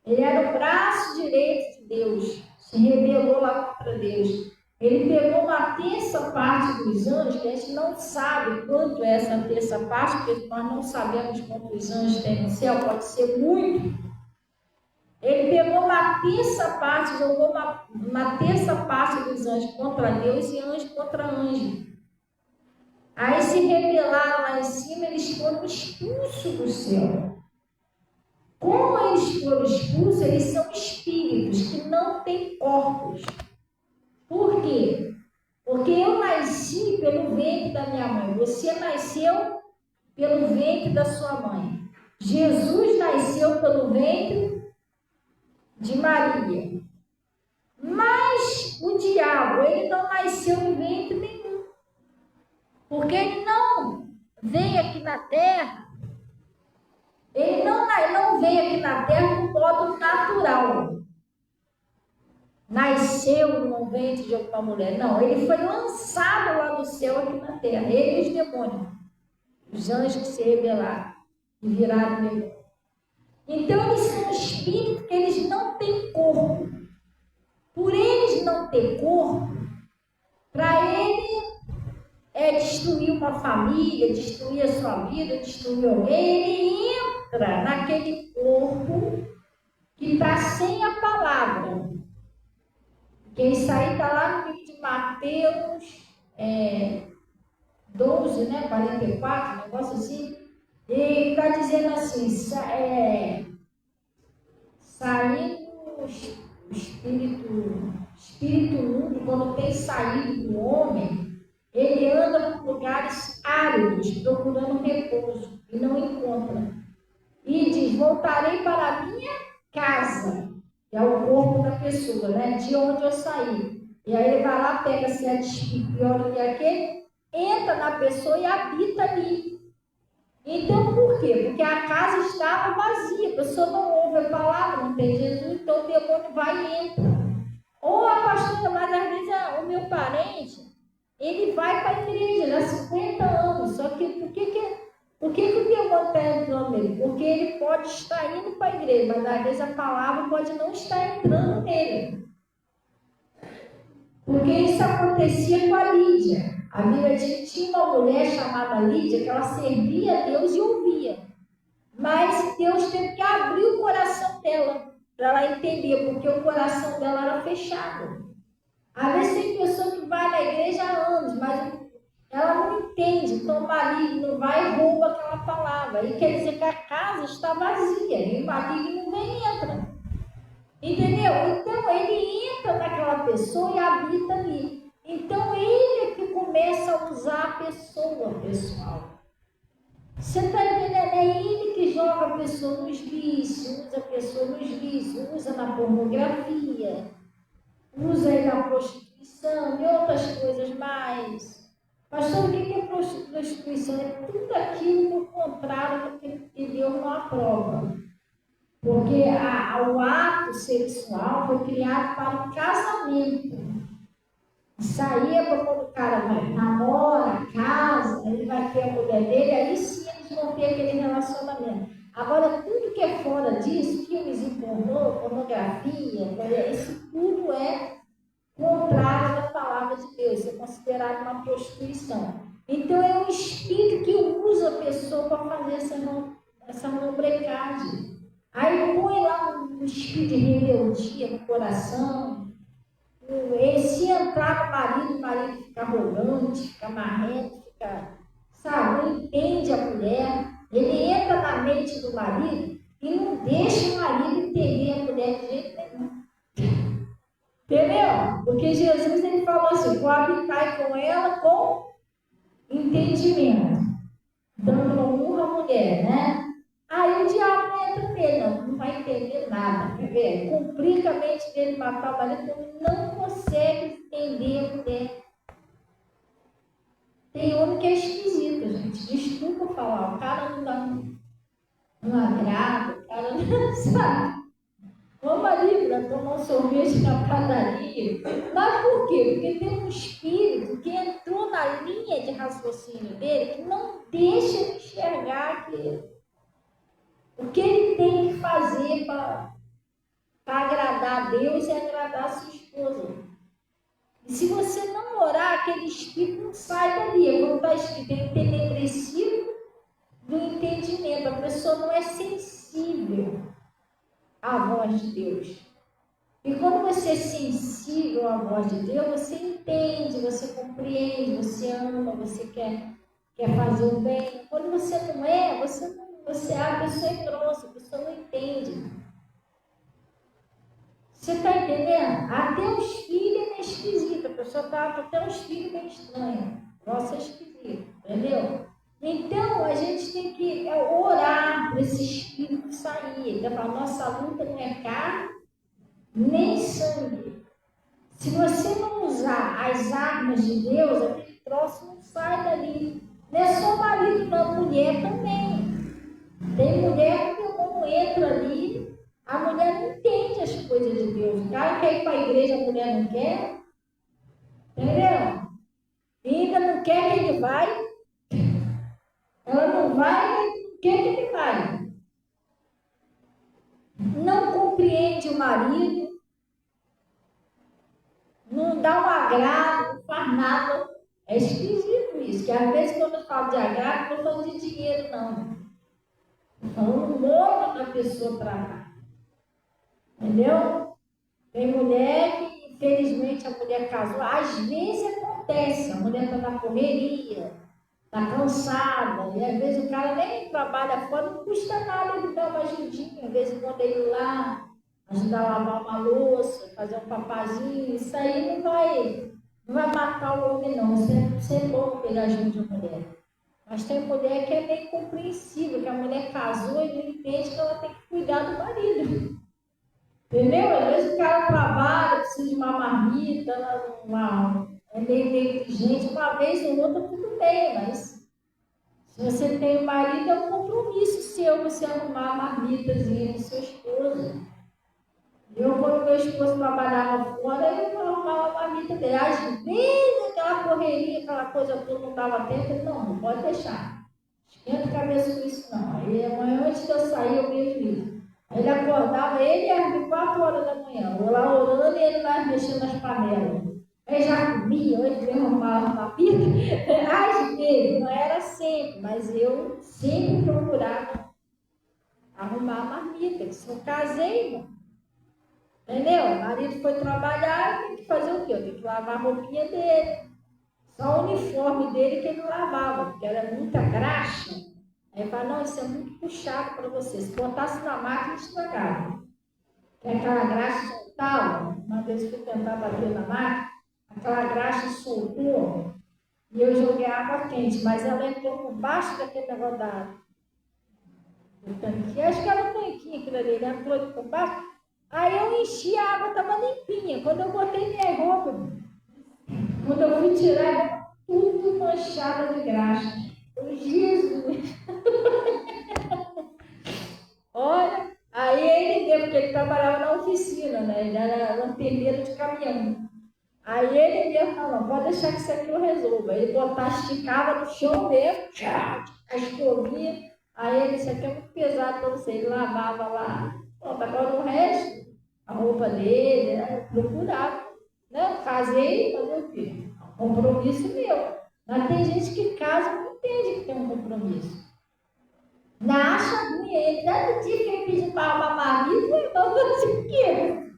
Ele era o braço direito de Deus. Se rebelou lá contra Deus. Ele pegou uma terça parte dos anjos, que a gente não sabe quanto é essa terça parte, porque nós não sabemos quantos anjos tem no céu, pode ser muito. Ele pegou uma terça parte, jogou uma terça parte dos anjos contra Deus e anjo contra anjo. Aí se rebelaram lá em cima, eles foram expulsos do céu. Como eles foram expulsos, eles são espíritos que não têm corpos. Por quê? Porque eu nasci pelo ventre da minha mãe, você nasceu pelo ventre da sua mãe. Jesus nasceu pelo ventre de Maria. Mas o diabo, ele não nasceu em ventre nenhum. Porque ele não veio aqui na terra, ele não veio aqui na terra no modo natural. Nasceu no ventre de alguma mulher. Não, ele foi lançado lá do céu aqui na terra. Ele e os demônios. Os anjos que se rebelaram e viraram demônios. Então eles são espíritos que eles não têm corpo. Por eles não ter corpo, para ele destruir uma família, destruir a sua vida, destruir alguém, ele entra naquele corpo que está sem a palavra. Que isso aí está lá no livro de Mateus 12, né, 44, um negócio assim. E está dizendo assim, saindo o espírito mundo, quando tem saído do homem, ele anda por lugares áridos, procurando repouso, e não encontra. E diz, voltarei para a minha casa, que é o corpo da pessoa, né? De onde eu saí. E aí ele vai lá, pega sete espíritos pior do que aquele, entra na pessoa e habita ali. Então, por quê? Porque a casa estava vazia, a pessoa não ouve a palavra, não tem Jesus, então o demônio vai e entra. Ou a pastora, mas às vezes o meu parente, ele vai para a igreja há 50 anos, só que por que o demônio está entrando nele? Porque ele pode estar indo para a igreja, mas às vezes a palavra pode não estar entrando nele. Porque isso acontecia com a Lídia. A Bíblia diz que tinha uma mulher chamada Lídia que ela servia a Deus e ouvia. Mas Deus teve que abrir o coração dela para ela entender, porque o coração dela era fechado. Às vezes tem pessoa que vai na igreja há anos, mas ela não entende, então o maligno vai e rouba aquela palavra. E quer dizer que a casa está vazia e o maligno nem entra. Entendeu? Então ele entra naquela pessoa e habita ali. Então ele é que começa a usar a pessoa, pessoal. Você está entendendo? É ele que joga a pessoa nos vícios, usa a pessoa nos vícios, usa na pornografia, usa aí na prostituição e outras coisas mais, Pastor, o que é prostituição? É tudo aquilo que o contrário que Deus não aprova. Porque o ato sexual foi criado para o casamento. Saía para quando o cara vai namora, casa, ele vai ter a mulher dele, aí sim eles vão ter aquele relacionamento. Agora, tudo que é fora disso, filmes em pornografia, isso tudo é contrário da palavra de Deus, isso é considerado uma prostituição. Então, é um espírito que usa a pessoa para fazer essa lobrecagem. Aí põe lá um espírito de rebeldia no coração. Se entrar no marido, o marido fica arrogante, fica marrento, não entende a mulher. Ele entra na mente do marido e não deixa o marido entender a mulher de jeito nenhum. Entendeu? Porque Jesus ele falou assim: coabitai com ela com entendimento, dando honra à mulher, né? Aí o diabo entra nele, não vai entender nada, quer ver? Complica a mente dele matar o marido, não consegue entender a mulher. Tem homem que é esquisito, gente. Desculpa falar, o cara não agrada, o cara não sabe. Ô marido, vai tomar um sorvete na padaria. Mas por quê? Porque tem um espírito que entrou na linha de raciocínio dele que não deixa ele enxergar o que ele tem que fazer para agradar a Deus e agradar a sua esposa. E se você não orar, aquele espírito não sai dali. Como está escrito, é entenebrecido do entendimento. A pessoa não é sensível à voz de Deus. E quando você é sensível à voz de Deus, você entende, você compreende, você ama, você quer fazer o bem. Quando você não é, a pessoa é grossa, a pessoa não entende. Você está entendendo? Até os filhos é esquisito, a pessoa está até os filhos bem estranhos. Nossa, é esquisito, entendeu? Então, a gente tem que orar para esse espírito sair. Então, a nossa luta não é carne, nem sangue. Se você não usar as armas de Deus, aquele troço não sai dali. Não é só marido, não, mulher também. Tem mulher que quando entra ali, a mulher não entende as coisas de Deus. O cara quer ir para a igreja, a mulher não quer. Entendeu? E ainda não quer que ele vai. Ela não vai, mas não quer que ele vai. Não compreende o marido. Não dá um agrado, não faz nada. É esquisito isso. Que às vezes quando eu falo de agrado, não estou falando de dinheiro, não. Estou falando o modo da pessoa tratar. Entendeu? Tem mulher que, infelizmente, a mulher casou. Às vezes acontece, a mulher está na correria, está cansada, e às vezes o cara nem trabalha fora, não custa nada ele dar uma ajudinha, às vezes quando ele ir lá, ajudar a lavar uma louça, fazer um papazinho, isso aí não vai matar o homem, não. Isso é bom que ele ajude a mulher. Mas tem mulher que é meio compreensível, que a mulher casou e não entende que ela tem que cuidar do marido. Entendeu? Às vezes o cara trabalha, precisa de uma marmita, é meio negligente, uma vez ou outra tudo bem, mas se você tem um marido, é um compromisso seu você arrumar a marmitazinha do seu esposo. Quando meu esposo trabalhava fora, eu arrumava a marmita dele. Às vezes aquela correria, aquela coisa toda não dava tempo, ele não pode deixar. Esquenta a cabeça com isso não. Aí amanhã antes de eu sair, eu vejo isso. Aí ele acordava, ele às 4 horas da manhã, eu lá orando e ele lá mexendo nas panelas. Aí já comia, ele arrumava uma pita. Às vezes, não era sempre, mas eu sempre procurava arrumar a marmita, que se eu casei, não. Entendeu? O marido foi trabalhar, tem que fazer o quê? Eu tenho que lavar a roupinha dele. Só o uniforme dele que ele lavava, porque era muita graxa. Aí ele fala, não, isso é muito puxado para você. Se botasse na máquina, estragava. Que aquela graxa soltava. Uma vez que eu tentava bater na máquina, aquela graxa soltou e eu joguei água quente, mas ela entrou por baixo daquele negócio do tanque. Acho que era um tanquinho aquilo ali, ele entrou por baixo. Aí eu enchi a água, estava limpinha. Quando eu botei minha roupa, quando eu fui tirar, tudo manchada de graxa. Jesus! Olha, aí ele deu, porque ele trabalhava na oficina, né? Ele era lanterneiro de caminhão. Aí ele mesmo falou, pode deixar que isso aqui eu resolva. Ele botava, esticava no chão mesmo, a escovinha. Aí ele disse, aqui é muito pesado para você. Ele lavava lá. Pronto, agora o resto, a roupa dele, né? Eu procurava. Né? Casei, fazer o quê? Compromisso meu. Mas tem gente que casa e não entende que tem um compromisso. Na acha ruim, ele tanto dia que ele pediu para arrumar marido, o irmão falou assim, o quê?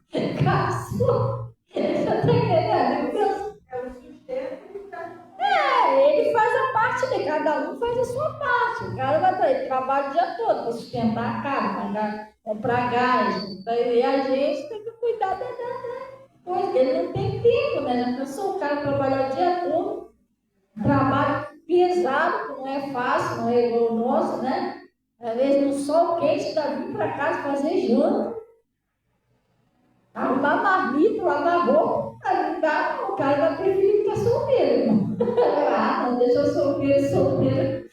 Casou? Ele já está entendendo? Ele faz a parte dele, cada um faz a sua parte. O cara vai estar aí, trabalha o dia todo para sustentar a casa, comprar gás. E a gente tem que cuidar da coisa. Ele não tem tempo, né? Já pensou o cara trabalhar o dia todo, trabalho pesado, que não é fácil, não é igual o nosso, né? Às vezes no sol quente, ainda vir para casa fazer janta, arrumar marmita, lavar roupa, não dá, o cara vai preferir ficar solteiro, irmão. Ah, não, deixa eu solteiro.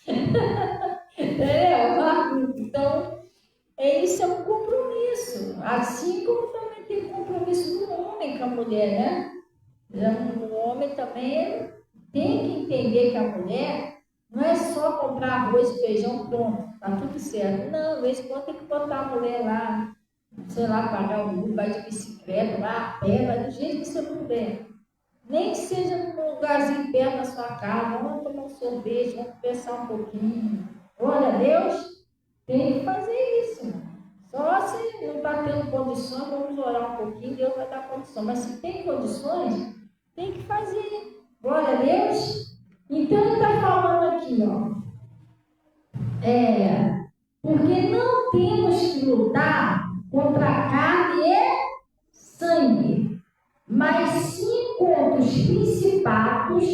Entendeu? Então, isso é um compromisso. Assim como também tem compromisso do homem com a mulher, né? O homem também tem que entender que a mulher não é só comprar arroz e feijão, pronto, tá tudo certo. Não, às vezes tem que botar a mulher lá, sei lá, pagar o Uber, vai de bicicleta, vai a pé, vai do jeito que você puder. Nem que seja num lugarzinho perto da sua casa, vamos tomar um sorvete, vamos conversar um pouquinho. Glória a Deus, tem que fazer isso. Só se não está tendo condições, vamos orar um pouquinho, Deus vai dar condição. Mas se tem condições, tem que fazer. Glória a Deus. Então ele está falando aqui, ó. Porque não temos que lutar contra a carne e sangue, mas sim contra os principados,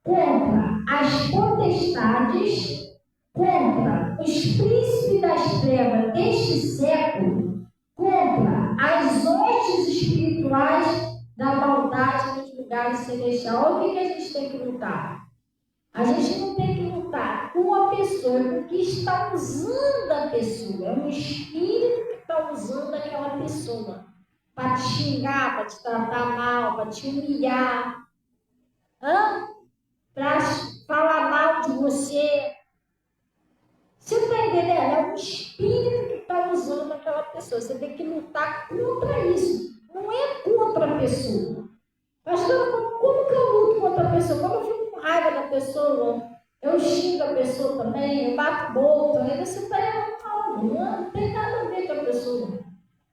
contra as potestades, contra os príncipes das trevas deste século, contra as hostes espirituais da maldade nos lugares celestiais. Olha o que a gente tem que lutar. A gente não tem que lutar com a pessoa, porque está usando a pessoa. É um espírito que está usando aquela pessoa para te xingar, para te tratar mal, para te humilhar, para falar mal de você. Você está entendendo? É um espírito que está usando aquela pessoa. Você tem que lutar contra isso. Não é contra a pessoa. Pastor, como que eu luto contra a pessoa? Quando eu fico com raiva da pessoa, eu xingo a pessoa também, eu bato boca, aí você está errado. Não tem nada a ver com a pessoa.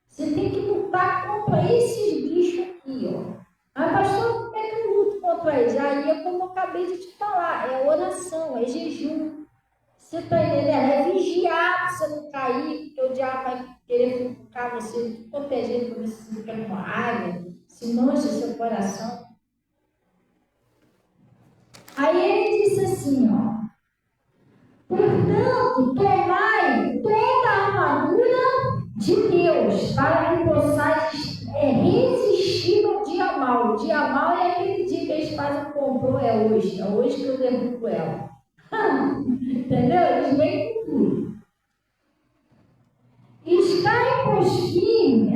Você tem que lutar contra esses bichos aqui, ó. Ah, pastor, como é que eu luto contra eles? Aí é como eu acabei de te falar, é oração, é jejum. Você está entendendo? É vigiar para você não cair, porque o diabo vai querer ficar você protegendo para ver se você fica com raiva, se mancha seu coração. Aí ele disse assim, ó. Portanto, tomai toda a armadura de Deus, para que possais resistir ao dia mau. O dia mau é aquele dia que eles fazem o complô, é hoje que eu derrubo ela. Entendeu? Eles vêm com tudo. Estai, pois, firme,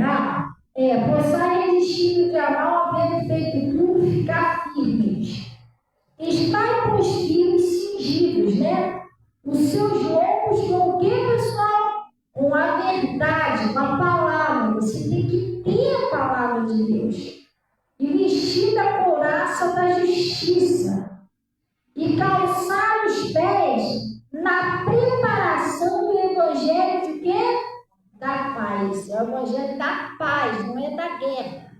possai resistir ao dia mau, havendo feito tudo, ficar firmes. Estai, pois, firmes, cingidos, né? Os seus lombos com o que, pessoal? Com a verdade, com a palavra. Você tem que ter a palavra de Deus. E vestir a couraça da justiça. E calçar os pés na preparação do evangelho de quê? Da paz. É o evangelho da paz, não é da guerra.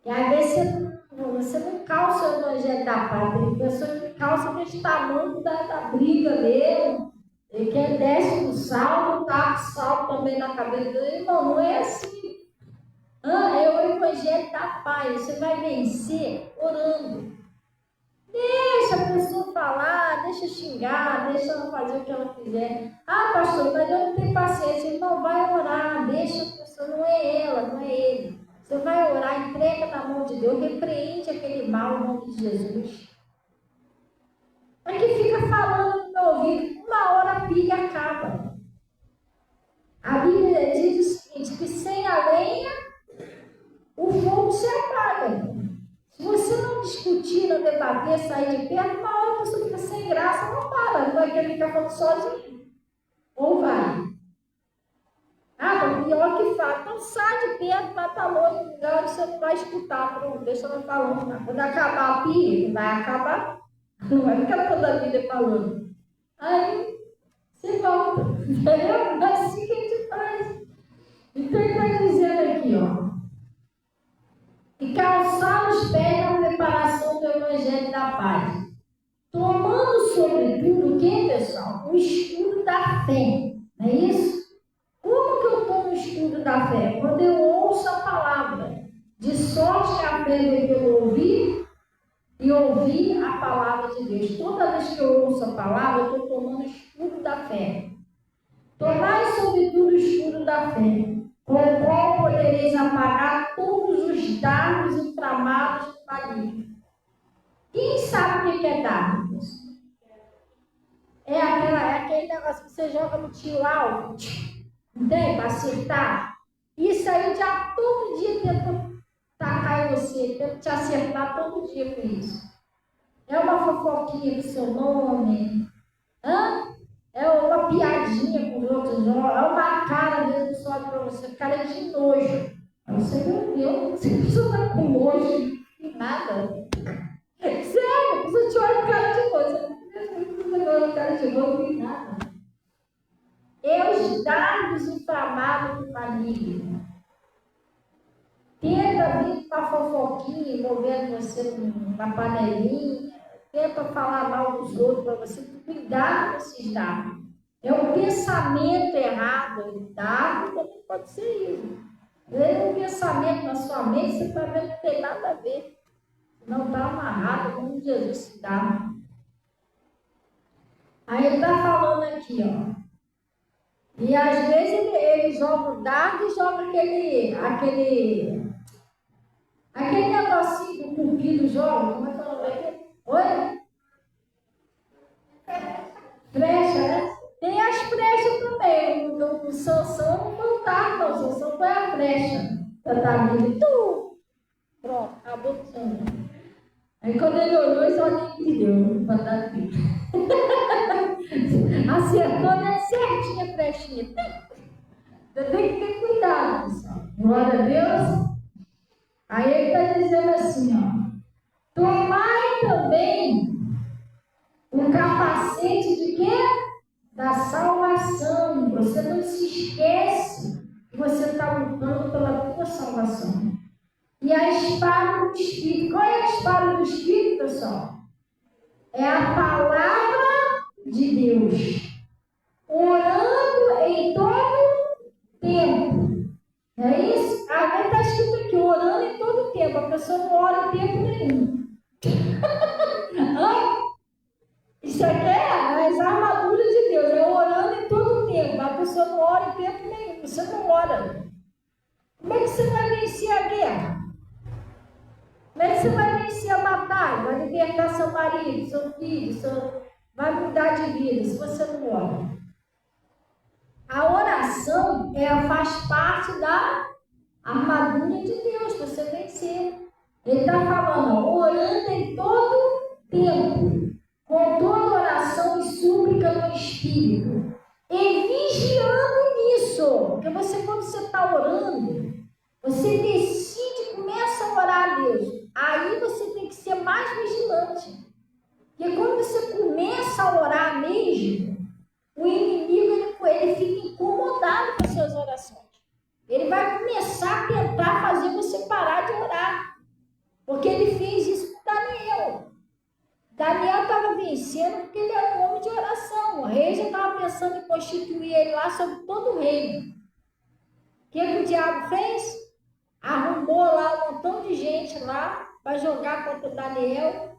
E às vezes você não calça o evangelho da paz. Tem pessoa que calça desse tamanho da briga mesmo. E quem desce do salto, tá com salto também na cabeça dele. Irmão, não é assim. É o evangelho da paz. Você vai vencer orando. Deixa a pessoa falar, deixa xingar, deixa ela fazer o que ela quiser. Ah, pastor, mas eu não tenho paciência. Então vai orar, deixa a pessoa, não é ela, não é ele. Você vai orar, entrega na mão de Deus, repreende aquele mal em nome de Jesus. Mas que fica falando no meu ouvido, uma hora a pilha acaba. A Bíblia diz o seguinte, que sem a lenha, o fogo se apaga. Se você não discutir, não debater, sair de perto, uma hora a pessoa fica sem graça, não para, não vai querer ficar falando sozinho. Ou vai. Ah, pior que fala, então sai de perto, vai estar longe do lugar, você não vai escutar, pronto, deixa ela falando. Quando acabar a pilha, vai acabar, não vai ficar toda a vida falando. Aí, você volta, entendeu? É assim que a gente faz. Então ele está dizendo aqui, ó. E calçar os pés na preparação do Evangelho da Paz. Tomando sobretudo o que, pessoal? O escudo da fé. Não é isso? Como que eu tomo o escudo da fé? Quando eu ouço a palavra. De sorte que a fé vem pelo ouvir e ouvir a palavra de Deus. Toda vez que eu ouço a palavra, eu estou tomando o escudo da fé. Tomai sobretudo o escudo da fé, com o qual podereis apagar todos os dardos inflamados do maligno. Quem sabe o que é dardo? É aquele negócio que você joga no tiro alto, entende? Para acertar. Isso aí já todo dia tenta tacar em você, tenta te acertar todo dia com isso. É uma fofoquinha com seu nome, é uma piadinha com os outros, é uma cara mesmo só olha para você, cara de nojo. Aí você, meu Deus, você precisa estar com nojo e nada. Sério, você te olha com cara de nojo, você não precisa olhar com cara de nojo e nada. É os dardos inflamados do maligno. Tenta vir com a fofoquinha envolvendo você numa panelinha, tenta falar mal dos outros para você, cuidado com esses dardos. É um pensamento errado, dardo também pode ser isso. É um pensamento na sua mente, você está vendo que não tem nada a ver. Não está amarrado, como Jesus se dá. Aí ele está falando aqui, ó. E às vezes ele joga o dardo e joga aquele negocinho do cupido joga. Como é que é o nome daquele? Oi? Flecha, né? Tem as flechas também. O Sansão não foi o dardo, não. O Sansão foi a flecha. Pronto, acabou o sangue. Aí quando ele olhou, ele só entendeu. Acertou, né? Certinha a flechinha. Você tem que ter cuidado, pessoal. Glória a Deus. Aí ele está dizendo assim, ó. Tomai também o capacete de quê? Da salvação. Você não se esquece que você está lutando pela tua salvação. E a espada do Espírito. Qual é a espada do Espírito, pessoal? É a palavra de Deus. Orando em todo tempo. Não é isso? Aí está escrito aqui, orando em todo tempo. A pessoa não ora em tempo nenhum. Isso aqui é as armaduras de Deus. É orando em todo tempo. A pessoa não ora em tempo nenhum. Você não ora. Como é que você vai vencer a guerra? Como é que você vai vencer a batalha? Vai libertar seu marido, seu filho, vai mudar de vida se você não ora. A oração faz parte da armadura de Deus para você vencer. Ele está falando, orando em todo tempo, com toda oração e súplica no Espírito, e vigiando nisso, porque quando você está orando, você decide, começa a orar a Deus. Aí você tem que ser mais vigilante. Porque quando você começa a orar mesmo, o inimigo ele fica incomodado com as suas orações. Ele vai começar a tentar fazer você parar de orar. Porque ele fez isso com Daniel. Daniel estava vencendo porque ele era um homem de oração. O rei já estava pensando em constituir ele lá sobre todo o reino. O que o diabo fez? Arrumou lá um montão de gente lá para jogar contra Daniel,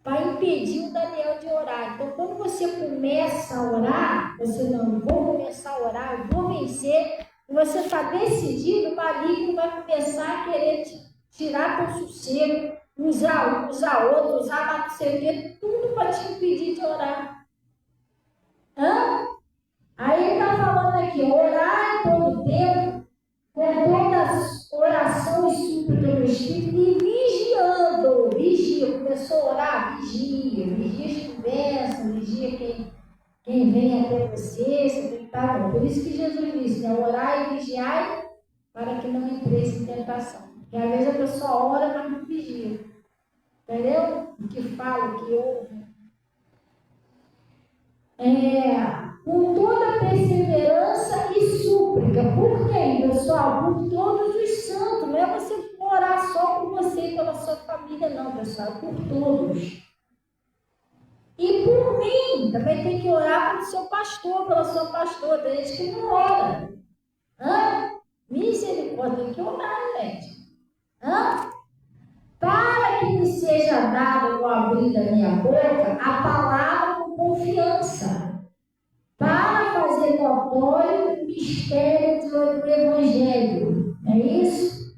para impedir o Daniel de orar. Então, quando você começa a orar, você não, vou começar a orar, eu vou vencer, e você está decidido, o maligno vai começar a querer tirar teu sossego, usar outro, usar não sei o quê, tudo para te impedir de orar. Aí ele está falando aqui, orar em todo tempo, com toda oração e súplica do Espírito, e vigia, começou a orar, vigia as conversas, vigia quem vem até você tem que estar bom. Por isso que Jesus disse, né? Orar e vigiar para que não entreis em tentação. Porque às vezes a pessoa ora, mas não vigia. Entendeu? O que fala, o que ouve. Com toda perseverança e súplica. Por quem, pessoal? Por todos os santos. Não é você orar só por você e pela sua família, não, pessoal. Por todos. E por mim. Também tem que orar pelo seu pastor, pela sua pastora. Tem gente que não ora. Misericórdia, tem que orar, gente. Para que me seja dado no abrir da minha boca a palavra com confiança, para fazer notório o mistério do Evangelho, não é isso?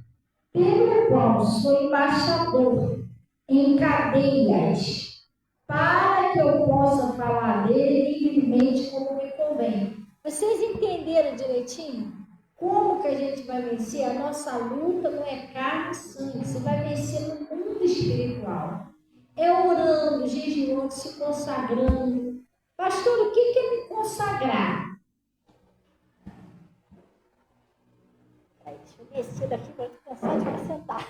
Pelo qual sou embaixador em cadeias, para que eu possa falar dele livremente como me convém. Vocês entenderam direitinho? Como que a gente vai vencer? A nossa luta não é carne e sangue, você vai vencer no mundo espiritual. É orando, jejuando, se consagrando. Pastor, o que é me consagrar? Deixa eu descer daqui para eu cansar de me sentar.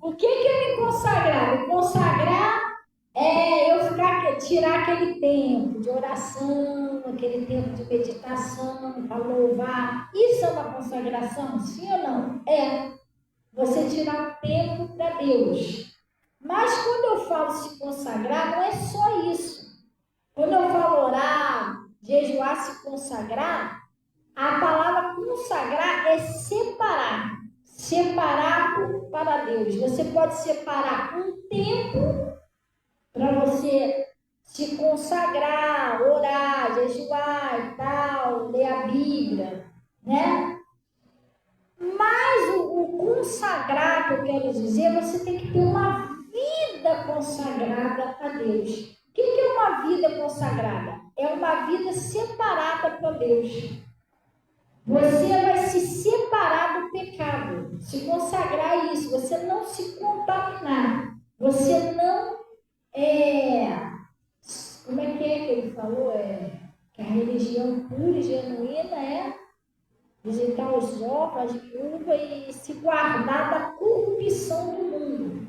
O que é me consagrar? Me consagrar é eu tirar aquele tempo de oração, aquele tempo de meditação, para louvar. Isso é uma consagração? Sim ou não? É. Você tirar tempo para Deus. Mas quando eu falo se consagrar, não é só isso. Quando eu falo orar, jejuar, se consagrar, a palavra consagrar é separar. Separado para Deus. Você pode separar um tempo para você se consagrar, orar, jejuar e tal, ler a Bíblia, né? Mas o consagrar, que eu quero dizer, você tem que ter uma vida consagrada a Deus. O que é uma vida consagrada? É uma vida separada para Deus. Você vai se separar do pecado, se consagrar a isso, você não se contaminar, você não como é que ele falou? Que a religião pura e genuína é visitar os órfãos, as viúvas e se guardar da corrupção do mundo.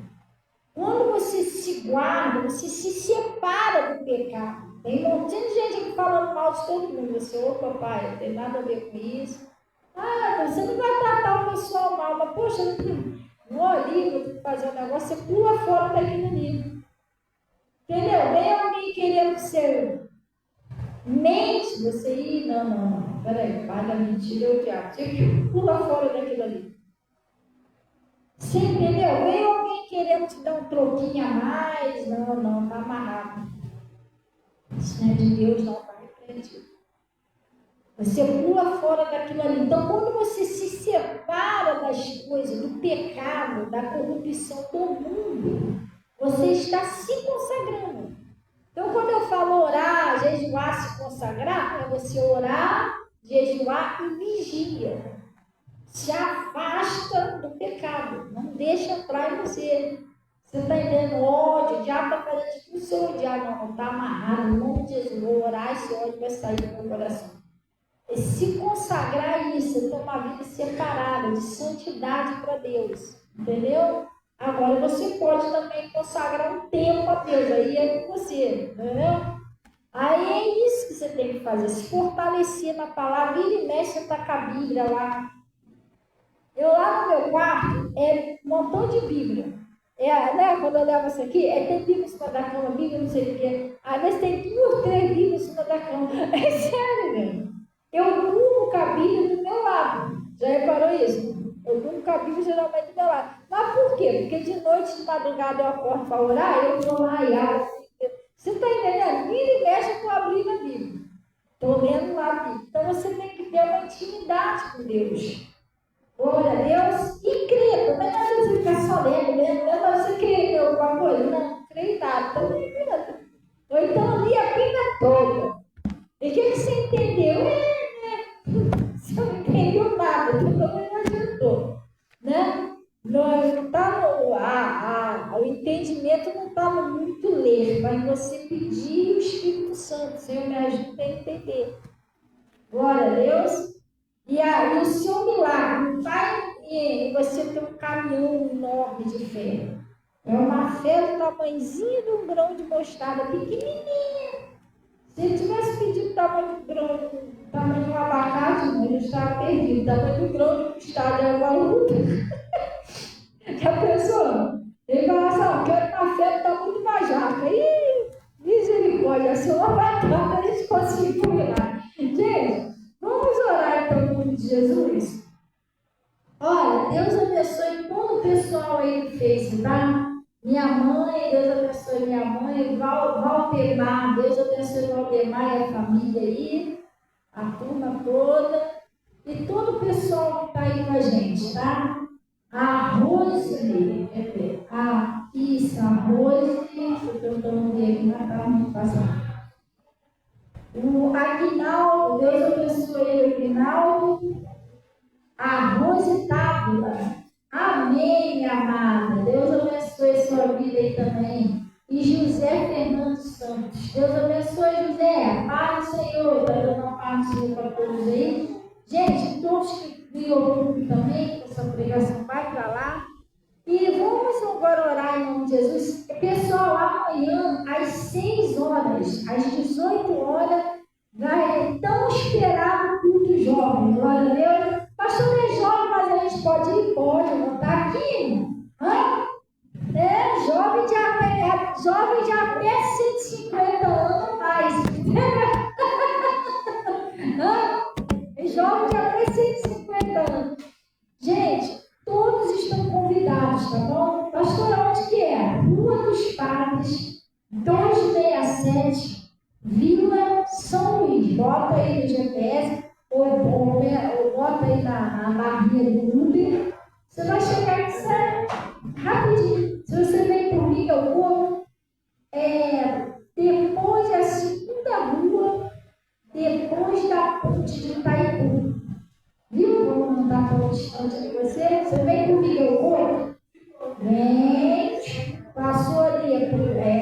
Quando você se guarda, você se separa do pecado. Tem um monte de gente aqui falando mal de todo mundo. Você, ô papai, não tem nada a ver com isso. Você não vai tratar o pessoal mal, mas poxa, vou ali, vou fazer um negócio, você pula fora daquilo ali. Entendeu? Vem alguém querendo ser mente, você ir, não. Peraí, pai da mentira é o diabo. Você pula fora daquilo ali. Você entendeu? Vem alguém querendo te dar um troquinho a mais, não, tá amarrado. Isso não é de Deus, não, tá repreendido. Você pula fora daquilo ali. Então, quando você se separa das coisas, do pecado, da corrupção do mundo, você está se consagrando. Então, quando eu falo orar, jejuar, se consagrar, é você orar, jejuar e vigia. Se afasta do pecado, não deixa entrar em você. Você está entendendo? Ódio, o diabo está fazendo tudo seu odiar. Não está amarrado, em nome de Jesus. Vou orar, esse ódio vai sair do meu coração. É se consagrar isso, ter uma vida separada, de santidade para Deus. Entendeu? Agora você pode também consagrar um tempo a Deus, aí é com você, entendeu? Aí é isso que você tem que fazer, se fortalecer na palavra, vira e mexe, você está com a Bíblia lá. Eu lá no meu quarto, um montão de Bíblia. Né, quando eu levo isso aqui, tem Bíblia em cima da cama, Bíblia não sei o quê. Às vezes tem 2, 3 Bíblias em cima da cama. É sério, velho. Eu durmo com a Bíblia do meu lado. Já reparou isso? Eu durmo com a Bíblia geralmente do meu lado. Mas por quê? Porque de noite, de madrugada, eu acordo para orar, eu vou lá e abro. Você está entendendo? Vira e mexe, eu estou abrindo a Bíblia. Estou lendo lá a Bíblia. Então você tem que ter uma intimidade com Deus. Glória a Deus. E crer. Também não você pedir o Espírito Santo. Senhor, me ajuda a entender. Glória a Deus. E o seu milagre não vai em você ter um caminhão enorme de fé. É uma fé do tamanhozinho de um grão de mostarda, pequenininha. Se ele tivesse pedido o tamanho do grão, o tamanho de um abacate, ele estava perdido. O tamanho do grão de mostarda é uma luta. Já pensou? Ele fala assim, quero uma fé do tamanho de uma jaca. Ih, misericórdia, se uma batata a gente conseguir comer lá. Gente, vamos orar então em nome de Jesus? Olha, Deus abençoe todo o pessoal aí do Face, tá? Minha mãe, Deus abençoe minha mãe, Valdemar, Deus abençoe Valdemar e a família aí, a turma toda, e todo o pessoal que está aí com a gente, tá? A Rose, isso, a Rose, estou tentando ver aqui na cara, não passa. O Aguinaldo, Deus abençoe o Aguinaldo. A Rose Tábula. Amém, minha amada. Deus abençoe sua vida aí também. E José Fernando Santos. Deus abençoe, José. Paz do Senhor. Está dando uma paz do Senhor para todos aí. Gente, todos que viram também, essa pregação vai para lá. E vamos agora orar em nome de Jesus. Pessoal, amanhã, às 6 horas, às 18 horas, vai tão esperado culto jovem. Glória a Deus. Pastor, é jovem, mas a gente pode ir? Pode, não está aqui. Hã? Jovem de até 150 anos mais. Jovem de até 150 anos. Gente, todos estão convidados, tá bom? Pastor, onde que é? Rua dos Padres, 267, Vila São Luís. Bota aí no GPS, ou bota aí na barrinha do Uber. Você vai chegar aqui rapidinho. Se você vem comigo, eu vou depois da segunda rua, depois da ponte de Itaipu. Viu como não está tão distante de você? Você vem comigo, eu vou? Vem. Passou ali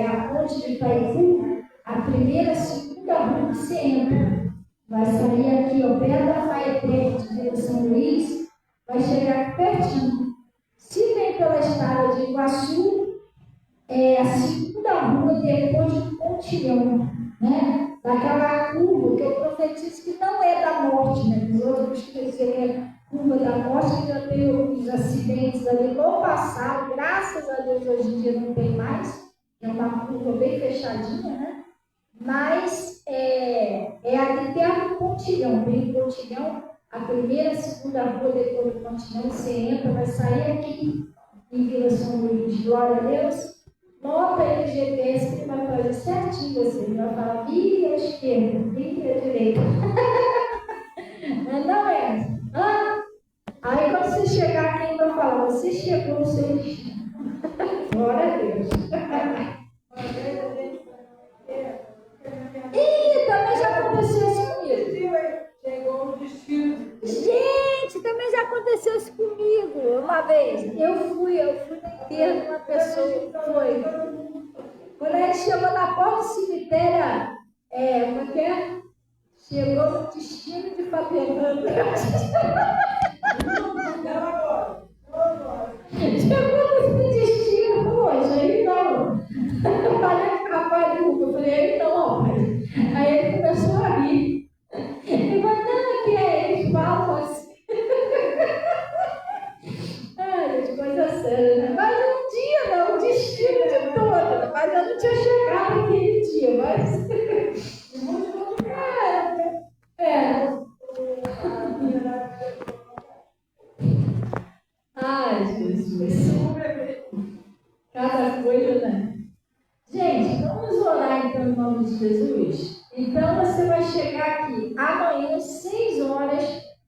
a ponte de Itaipu, a primeira, a segunda rua que você entra. Vai sair aqui, ó, perto da Faeté de Vila São Luís, vai chegar pertinho. Se vem pela estrada de Iguaçu, é a segunda rua depois do pontilhão, né? Daquela curva que eu profetizo que não é da morte, né? Os outros que seria curva da morte, que já teve alguns acidentes ali no passado, graças a Deus hoje em dia não tem mais, é uma curva bem fechadinha, né? Mas é a que tem o pontilhão, bem o pontilhão, a primeira, a segunda rua depois do pontilhão, você entra, vai sair aqui em Vila São Luís, glória a Deus. Nota aí no GPS que ele vai fazer certinho você. Ele vai falar via esquerda, via direita. Não é? Aí quando você chegar aqui, ele vai falar, você chegou no seu destino. Glória a Deus. Ih, também já aconteceu isso comigo.
Chegou no destino.
Gente, também já aconteceu isso comigo uma vez. Eu fui no enterro de uma pessoa. Foi. Quando a gente chegou na porta do cemitério, como é que é? Chegou no destino de papelão. Chegou no destino, poxa, aí não. Eu falei com o rapaz, eu falei, aí não, rapaz. Aí ele começou a rir. Ele falou, não, que eles falam assim. Ai, gente, coisa séria, né? Mas um dia, não, o destino de toda. Mas eu não tinha chegado naquele dia, mas... Ai, Jesus. Cada coisa, né? Gente, vamos orar então em nome de Jesus? Então você vai chegar aqui amanhã, 6 horas.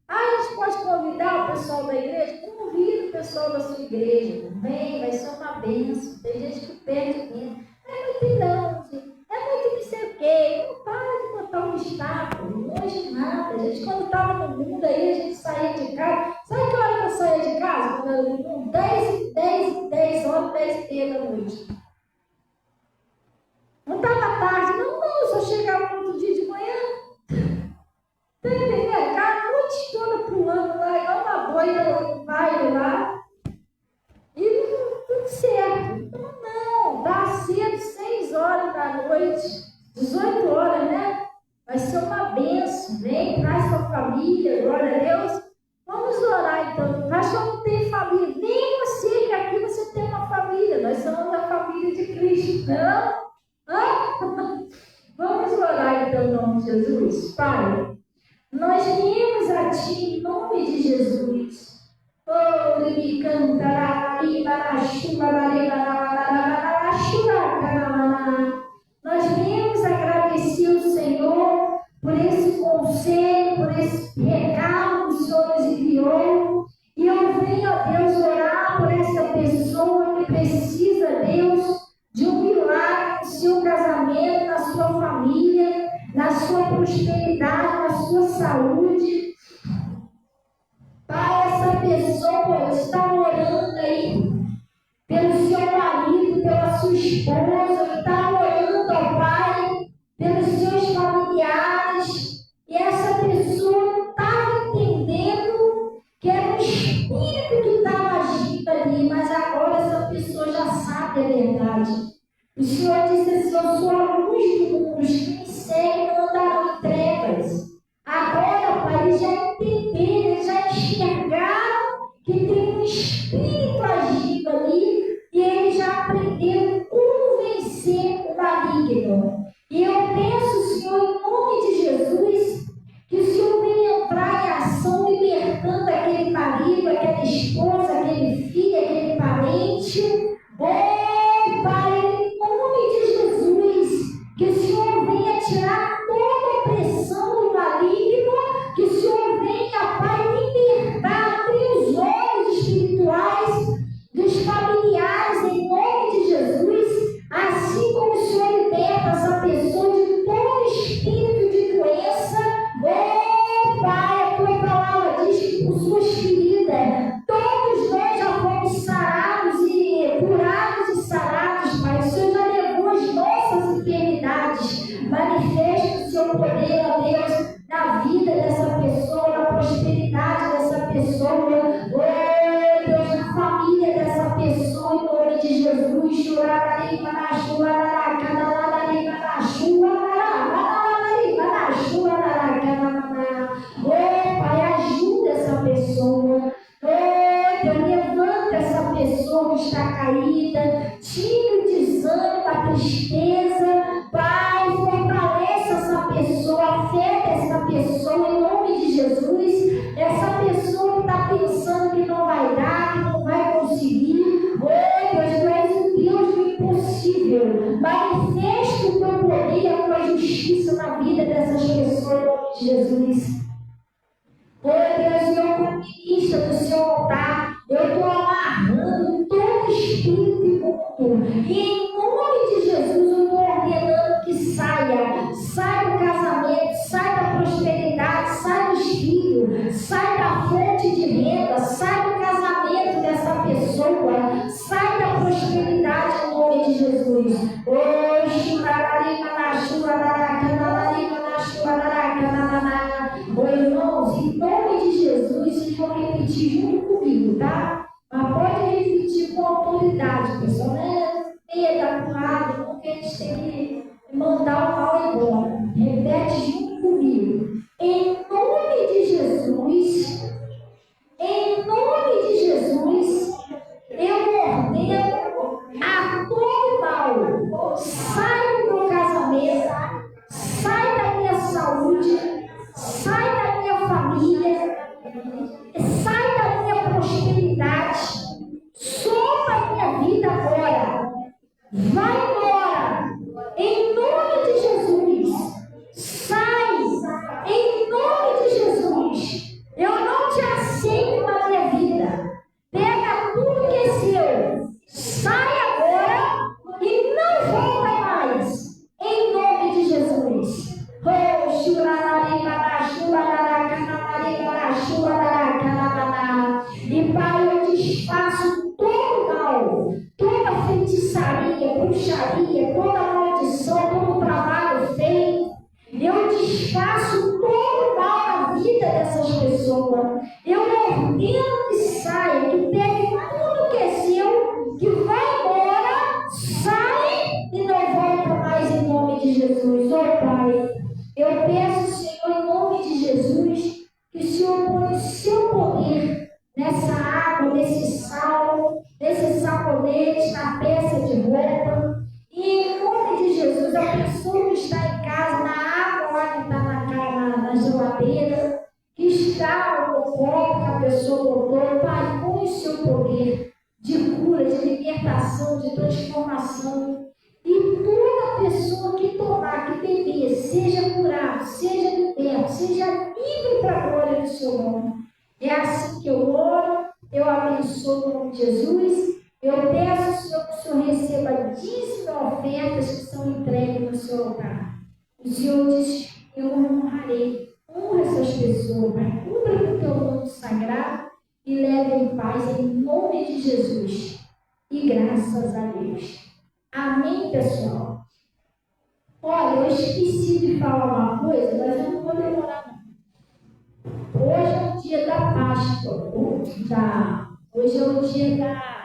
A gente pode convidar o pessoal da igreja? Convida o pessoal da sua igreja. Vem, vai ser uma bênção. Tem gente que perde tempo. É muito grande, é muito não sei o quê. Não para de botar um obstáculo. Hoje nada. A gente, quando estava no mundo aí, a gente saía de casa. Sabe que hora que eu saía de casa? Quando eu era no mundo? 10 horas, 10 e meia da noite. Não estava 18 horas, né? Vai ser uma bênção. Vem, traz sua família, glória a Deus. Vamos orar então. Pastor, não tem família. Nem você, que aqui você tem uma família. Nós somos a família de Cristo, não? Vamos orar então em nome de Jesus. Pai, nós viemos a Ti em nome de Jesus. Oh, me cantará, nós viemos agradecer o Senhor por esse conselho, por esse recado que o Senhor nos enviou. E eu venho, ó Deus, orar por essa pessoa que precisa, Deus, de um milagre no seu casamento, na sua família, na sua prosperidade, na sua saúde. Pai, essa pessoa está orando aí pelo seu marido, pela sua esposa, está orando, ó Pai, pelos seus familiares. E essa pessoa não estava entendendo que era o Espírito que estava agindo ali, mas agora essa pessoa já sabe a verdade. O Senhor disse assim: eu sou a luz do mundo, os que me seguem não andarão em trevas. Agora, Pai, eles já entenderam, eles já enxergaram que tem um Espírito agindo ali e eles já aprenderam como vencer o maligno. E eu peço, Senhor, em nome de Jesus, que o Senhor venha entrar em ação, libertando aquele marido, aquela esposa, aquele filho, aquele parente. Oh, Pai, em nome de Jesus, que o Senhor venha tirar toda a pressão do maligno, que o Senhor venha, Pai, libertar, abrir os olhos espirituais dos familiares, em nome de Jesus, assim como o Senhor liberta essa pessoa de todo espírito de doença. Oh, Pai, a tua palavra diz que por suas feridas todos nós já fomos sarados e curados e sarados, Pai. O Senhor já levou as nossas enfermidades. Manifesta o seu poder, ó Deus, na vida dessa pessoa, na prosperidade dessa pessoa. Oh, Deus, na família dessa pessoa, em nome de Jesus. Oh, Pai, ajuda essa pessoa. Oh, Deus, levanta essa pessoa que está caída, tira o desânimo, a tristeza. Pai, fortalece essa pessoa, afeta essa pessoa em nome de Jesus. Essa pessoa que está pensando que não vai dar, que não vai conseguir. Oh, Deus, tu és o Deus do impossível. Manifesta o teu poder e a tua justiça na vida dessas pessoas em nome de Jesus. Oh, Deus, eu como ministra do seu altar, eu estou amarrando todo espírito imundo. E em nome de Jesus, eu estou ordenando que saia do casamento, sai da prosperidade, sai dos filhos, sai da fonte de renda, sai do casamento dessa pessoa, sai da prosperidade em nome de Jesus. Oh, irmãos, em nome de Jesus, vocês vão repetir junto comigo, tá? Mas pode repetir com autoridade, pessoal, né? Meia currada, porque a gente tem que mandar o mal embora. Repete junto comigo. Em nome de Jesus, em nome de Jesus, eu ordeno a todo mal. Sai do meu casamento, sai da minha saúde, sai da minha família, sai da minha prosperidade, solta a minha vida agora, vai embora, em nome de Jesus. chá ou copo que a pessoa botou, Pai, põe o seu poder de cura, de libertação, de transformação. E toda pessoa que tomar, que beber, seja curado, seja liberto, seja livre para a glória do seu nome. É assim que eu oro, eu abençoo o nome de Jesus. Eu peço ao Senhor que o Senhor receba dízimo e ofertas que são entregues no seu altar. O Senhor diz, eu honrarei. Honra essas pessoas, Pai. Cubra com o teu nome sagrado e leve em paz em nome de Jesus. E graças a Deus. Amém, pessoal? Olha, eu esqueci de falar uma coisa, mas eu não vou demorar não. Hoje é o dia da Páscoa. Hoje é o dia da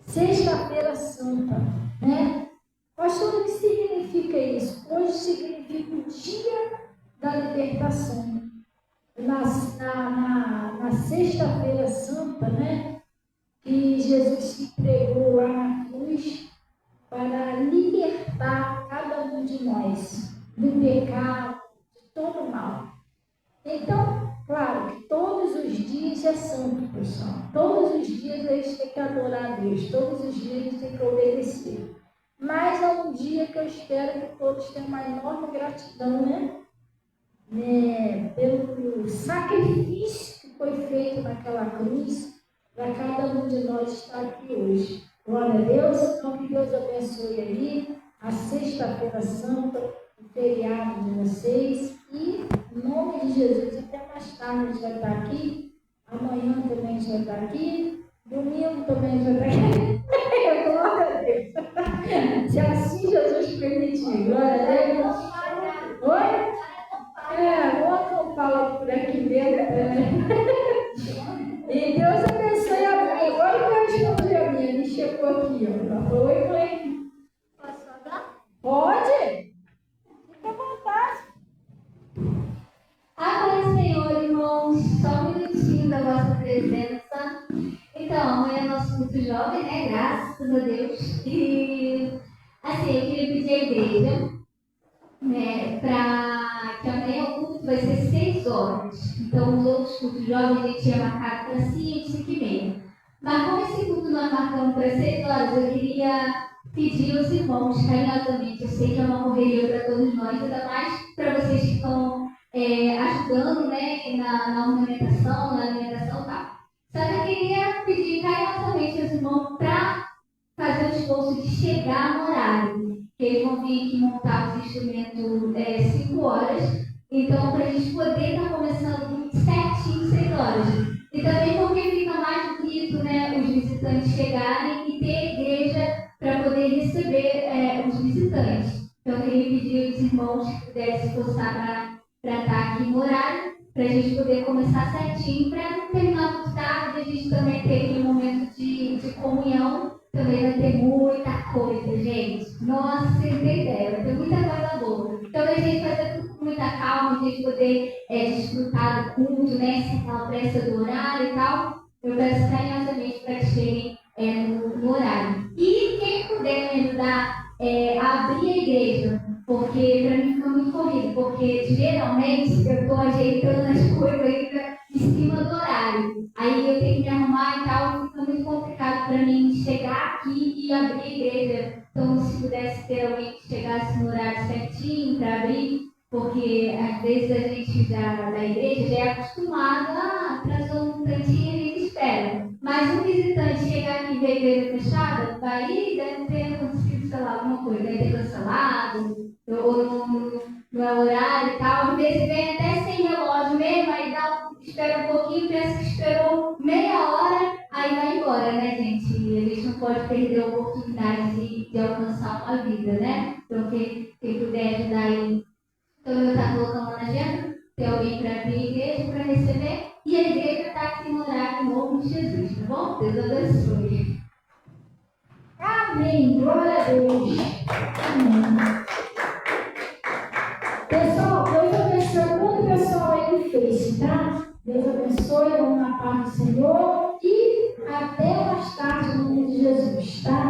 Sexta-feira Santa, né? Pastor, o que significa isso? Hoje significa o dia da libertação. Na Sexta-feira Santa, né? Que Jesus se entregou lá na cruz para libertar cada um de nós do pecado, de todo o mal. Então, claro que todos os dias é santo, pessoal. Todos os dias a gente tem que adorar a Deus. Todos os dias a gente tem que obedecer. Mas é um dia que eu espero que todos tenham uma enorme gratidão, né? Pelo sacrifício que foi feito naquela cruz para cada um de nós estar aqui hoje. Glória a Deus. Então, que Deus abençoe aí a Sexta-feira Santa, o feriado de vocês. E, em nome de Jesus, até mais tarde a gente vai estar aqui. Amanhã também a gente vai estar aqui. Domingo também a gente vai estar aqui. Glória a Deus. Se assim Jesus permitir. Glória a Deus. Oi? Vou acampá-la por aqui mesmo. E Deus abençoe a mãe. Olha o que eu respondi a minha. Ele chegou aqui. Ela falou, oi, mãe.
Posso falar?
Pode? Fique à vontade.
Agora, Senhor, irmãos, só um minutinho da vossa presença. Então, amanhã é nosso culto jovem, né? Graças a Deus. E, assim, eu queria pedir à igreja, né, para que amanhã o culto vai ser 6 horas. Então, os outros cultos jovens a gente tinha marcado para 5, 5 e meia. Mas como esse culto nós marcamos para 6 horas, eu queria pedir aos irmãos, carinhosamente, eu sei que é uma correria para todos nós, ainda mais para vocês que estão ajudando, né, na ornamentação, na alimentação e tal. Só que eu queria pedir carinhosamente aos irmãos para fazer o esforço de chegar no horário. Que eles vão vir aqui montar os instrumentos 5 horas. Então, para a gente poder estar começando certinho 6 horas. E também porque fica mais bonito, né, os visitantes chegarem e ter a igreja para poder receber os visitantes. Então, eu queria pedir aos irmãos que puderem se esforçar para estar aqui no horário, para a gente poder começar certinho, para não terminar muito tarde, a gente também ter aquele momento de comunhão. Também vai ter muita coisa, gente. Nossa, vocês têm ideia, vai ter muita coisa boa. Então, a gente fazer tudo com muita calma, a gente poder desfrutar do culto, né? Sem aquela pressa do horário e tal. Eu peço carinhosamente para que cheguem no horário. E quem puder me ajudar a abrir a igreja, porque para mim fica muito corrido, porque geralmente eu estou ajeitando as coisas ainda em cima do horário. Aí eu tenho que me arrumar e tal, fica muito complicado para mim chegar aqui e abrir a igreja. Então, se pudesse ter alguém que chegasse no horário certinho para abrir, porque às vezes a gente da igreja já é acostumado a atrasar um tantinho e a gente espera. Mas um visitante chegar aqui e ver a igreja fechada, daí deve ter acontecido, sei lá, alguma coisa, deve ter cancelado, ou não é horário e tal. Às vezes vem até sem relógio mesmo, aí espera um pouquinho, pensa que esperou meia hora, aí vai embora, né, gente? A gente não pode perder a oportunidade de alcançar uma vida, né? Então, quem puder ajudar aí. Então, eu estou colocando na agenda, tem alguém para abrir a igreja, para receber, e a igreja está aqui no horário novo de Jesus, tá bom? Deus abençoe.
Amém. Glória a Deus. Amém. Pessoal, Deus abençoe todo o pessoal aí do Face, tá? Deus abençoe, vamos na paz do Senhor e até mais tarde no nome de Jesus, tá?